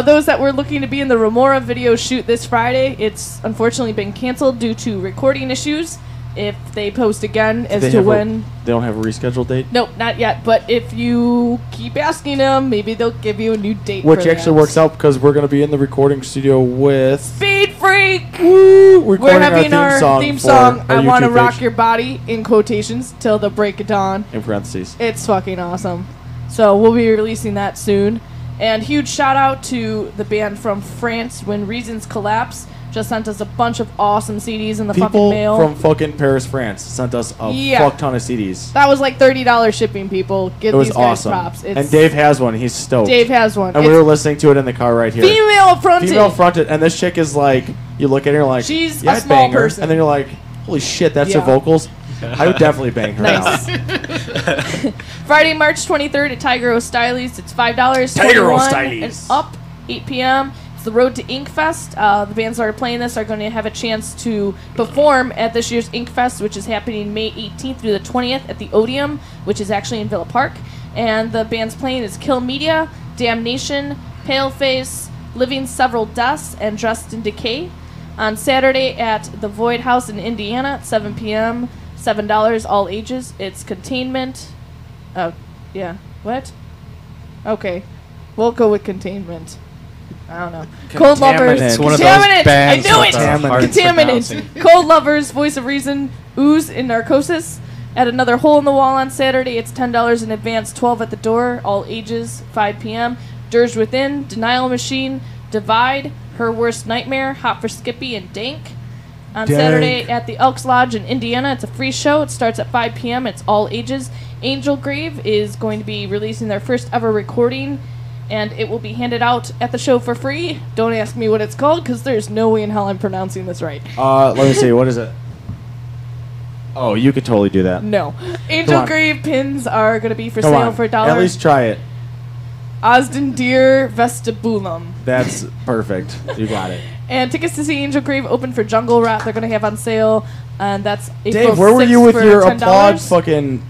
Those that were looking to be in the Remora video shoot this Friday, it's unfortunately been canceled due to recording issues. If they post again as to when... They don't have a rescheduled date? Nope, not yet. But if you keep asking them, maybe they'll give you a new date. Which for actually that. works out because we're going to be in the recording studio with... Speed Freak! Woo! We're Recording having our theme for song, our I Want to YouTube Rock page. Your Body, in quotations, till the break of dawn. In parentheses. It's fucking awesome. So we'll be releasing that soon. And huge shout out to the band from France, When Reasons Collapse. Just sent us a bunch of awesome CDs in the fucking People mail. from fucking Paris, France sent us a fuck ton of CDs. That was like $30 shipping, people. Give It was these guys awesome. props. It's And Dave has one. He's stoked. Dave has one. And we were listening to it in the car right here. female fronted. Female fronted. And this chick is like, you look at her like, She's yeah, a I'd small bang her. person. And then you're like, holy shit, that's Yeah. her vocals? I would definitely bang her Nice. now. Friday, March 23rd at Tiger O'Styles. It's $5. Tiger 21 O'Styles. and up, 8 p.m. It's the Road to Ink Fest. The bands that are playing this are going to have a chance to perform at this year's Ink Fest, which is happening May 18th through the 20th at the Odeum, which is actually in Villa Park. And the bands playing is Kill Media, Damnation, Paleface, Living Several Deaths, and Dressed in Decay. On Saturday at the Void House in Indiana at 7 p.m., $7, all ages. It's Containment. Oh, yeah. What? Okay. We'll go with Containment. I don't know. Cold Lovers. It's one of those Contaminant. bands I knew with it. the hard pronouncing. Contaminant. Cold Lovers, Voice of Reason, Ooze in Narcosis. At another Hole in the Wall on Saturday, it's $10 in advance, 12 at the door, all ages, 5 p.m. Dirge Within, Denial Machine, Divide, Her Worst Nightmare, Hot for Skippy, and Dank. On Dank. Saturday at the Elks Lodge in Indiana, it's a free show. It starts at 5 p.m. It's all ages. Angel Grave is going to be releasing their first ever recording, and it will be handed out at the show for free. Don't ask me what it's called, because there's no way in hell I'm pronouncing this right. Let me see. What is it? Oh, you could totally do that. No. Angel on. Grave pins are going to be for Come sale on. for $1. At least try it. Osden Deer Vestibulum. That's perfect. You got it. And tickets to see Angel Grave open for Jungle Rat. They're going to have on sale, and that's April Dave, where were 6th you with for your $10. applaud fucking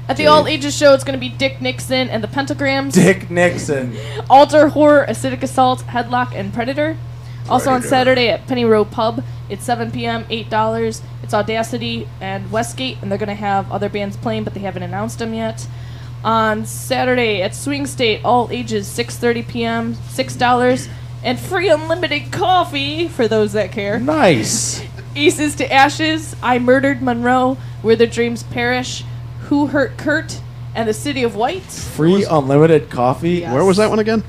At the All Ages show, it's going to be Dick Nixon and the Pentagrams. Dick Nixon? Altar Horror, Acidic Assault, Headlock, and Predator. Also on Saturday at Penny Row Pub, It's 7 p.m., $8. It's Audacity and Westgate, and they're going to have other bands playing, but they haven't announced them yet. On Saturday at Swing State, all ages, 6:30 p.m., $6, and free unlimited coffee for those that care. Nice. Aces to Ashes, I Murdered Monroe, Where the Dreams Perish, Who Hurt Kurt, and the City of White. Free unlimited coffee. Yes. Where was that one again?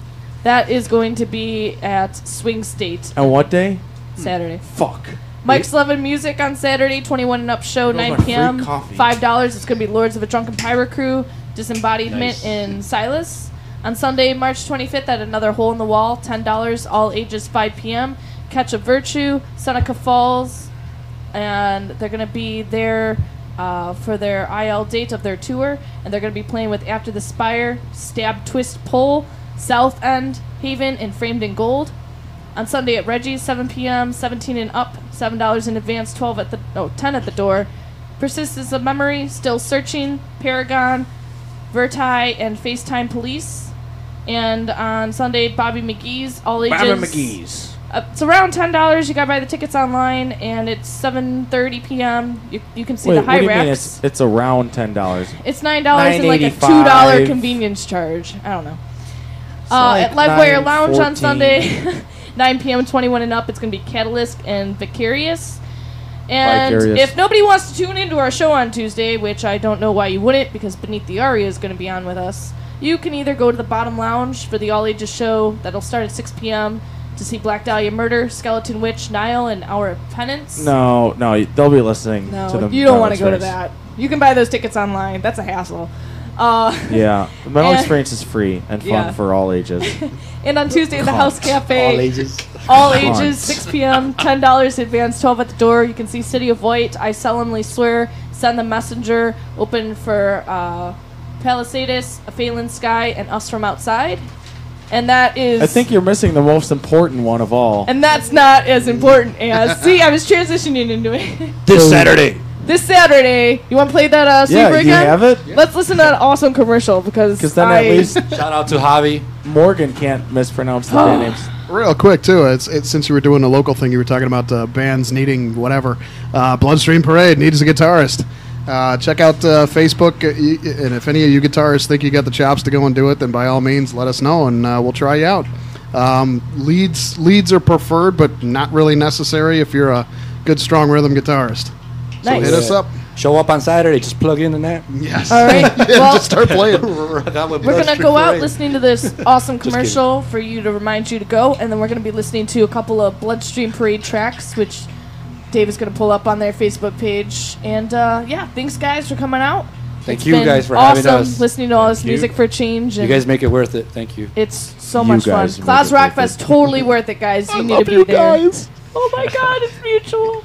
That is going to be at Swing State. And what day? Saturday. Fuck. Mike's Lovin' Music on Saturday, 21 and up show, Those 9 are free p.m. coffee. $5. It's going to be Lords of a Drunken Pirate Crew, Disembodiment in Silas. On Sunday, March 25th at Another Hole in the Wall, $10, all ages 5 p.m. Catch a Virtue, Seneca Falls, and they're going to be there for their IL date of their tour, and they're going to be playing with After the Spire, Stab, Twist, Pull, South End, Haven, and Framed in Gold. On Sunday at Reggie's, 7 p.m., 17 and up, $7 in advance, 10 at the door. Persistence of Memory, Still Searching, Paragon, Verti, and FaceTime Police. And on Sunday, Bobby McGee's, all ages. Bobby McGee's. It's around $10. You got to buy the tickets online, and it's 7:30 p.m. You can see Wait, the high what do you mean racks. it's around $10? It's $9 and like a $2 $9.85. convenience charge. I don't know. like At Livewire Lounge on $9.14. Sunday, 9 p.m., 21 and up, it's going to be Catalyst and Vicarious. And Vicarious. if nobody wants to tune into our show on Tuesday, which I don't know why you wouldn't, because Beneath the Aria is going to be on with us, you can either go to the Bottom Lounge for the All Ages show that'll start at 6 p.m. to see Black Dahlia Murder, Skeleton Witch, Nile, and Hour of Penance. No, they'll be listening to No, them. you don't want to go to that. You can buy those tickets online. That's a hassle. Yeah, the metal and- experience is free and fun Yeah. for all ages. And on Tuesday, the House Cafe. All ages. All Come on. ages, 6 p.m., $10 advance, 12 at the door. You can see City of White, I Solemnly Swear, Send the Messenger, open for Palisades, A Phelan Sky, and Us From Outside. And that is... I think you're missing the most important one of all. And that's not as important as... See, I was transitioning into it. This Saturday. This Saturday, you want to play that Yeah, Sleeper you again? have it? Let's listen to that awesome commercial because Then at least Shout out to Javi. Morgan can't mispronounce the band names. Real quick too, it's since you were doing a local thing, you were talking about bands needing whatever. Bloodstream Parade needs a guitarist. Check out Facebook, and if any of you guitarists think you got the chops to go and do it, then by all means let us know, and we'll try you out. Leads are preferred, but not really necessary if you're a good, strong rhythm guitarist. So Nice. hit us up. Show up on Saturday. Just plug in and that. Yes. All right. Well, Just start playing. we're going to go out listening to this awesome commercial for you to remind you to go, and then we're going to be listening to a couple of Bloodstream Parade tracks, which Dave is going to pull up on their Facebook page. And, yeah, thanks, guys, for coming out. Thank It's you been guys for awesome having us. listening to all this Thank you. music for a change. You And guys make it worth it. Thank you. it's so You much fun. guys make Clouds it Rock worth it. Fest, totally worth it, guys. You need love to be you there. guys. Oh, my God, it's mutual.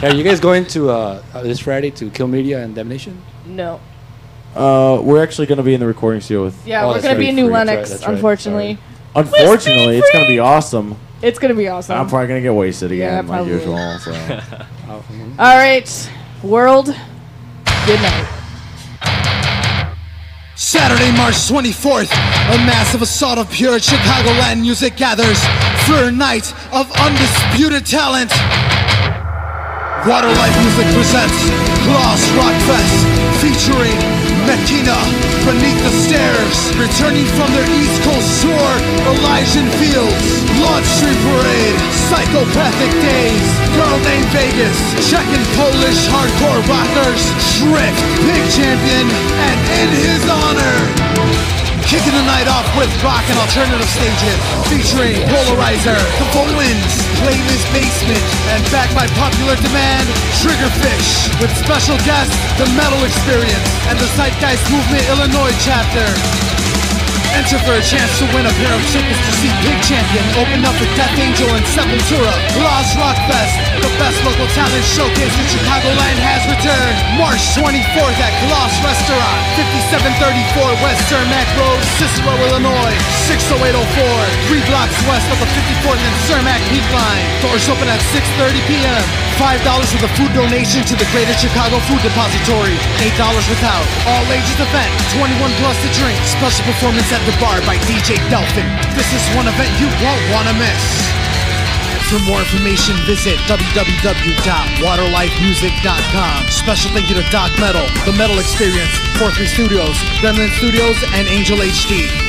Are you guys going to this Friday to Kill Media and Damnation? No. We're actually going to be in the recording studio with. Yeah, Oh, we're that's going to be right, in New free. That's Lenox, right, that's right. unfortunately. Unfortunately, it's going to be awesome. It's going to be awesome. I'm probably going to get wasted Yeah, again, like probably. usual. So. All right, world, good night. Saturday, March 24th, a massive assault of pure Chicagoland music gathers for a night of undisputed talent. Waterlife Music presents Claus Rockfest featuring Mekina, Beneath the Stairs, returning from their East Coast tour, Elysian Fields, Stream Parade, Psychopathic Days, Girl Named Vegas, Czech and Polish hardcore rockers, Shrift, Pig Champion, and In His Honor. Kicking the night off with rock and alternative stages, featuring Polarizer, The Full Winds, Playlist Basement, and backed by popular demand, Triggerfish, with special guests, The Metal Experience, and the Zeitgeist Movement Illinois chapter. Enter for a chance to win a pair of tickets to see Pig Champion open up with Death Angel and Sepultura. Claus Rockfest, the best local talent showcase in Chicagoland has returned. March 24th at Claus Restaurant, 5734 West Cermak Road, Cicero, Illinois, 60804, 3 blocks west of the 54th and Cermak Peak Line. Doors open at 6:30 p.m. $5 with a food donation to the Greater Chicago Food Depository. $8 without. All ages event, 21 plus to drink. Special performance at the bar by DJ Delphin. This is one event you won't want to miss. For more information, visit www.waterlifemusic.com. Special thank you to Doc Metal, The Metal Experience, 43 Studios, Gremlin Studios, and Angel HD.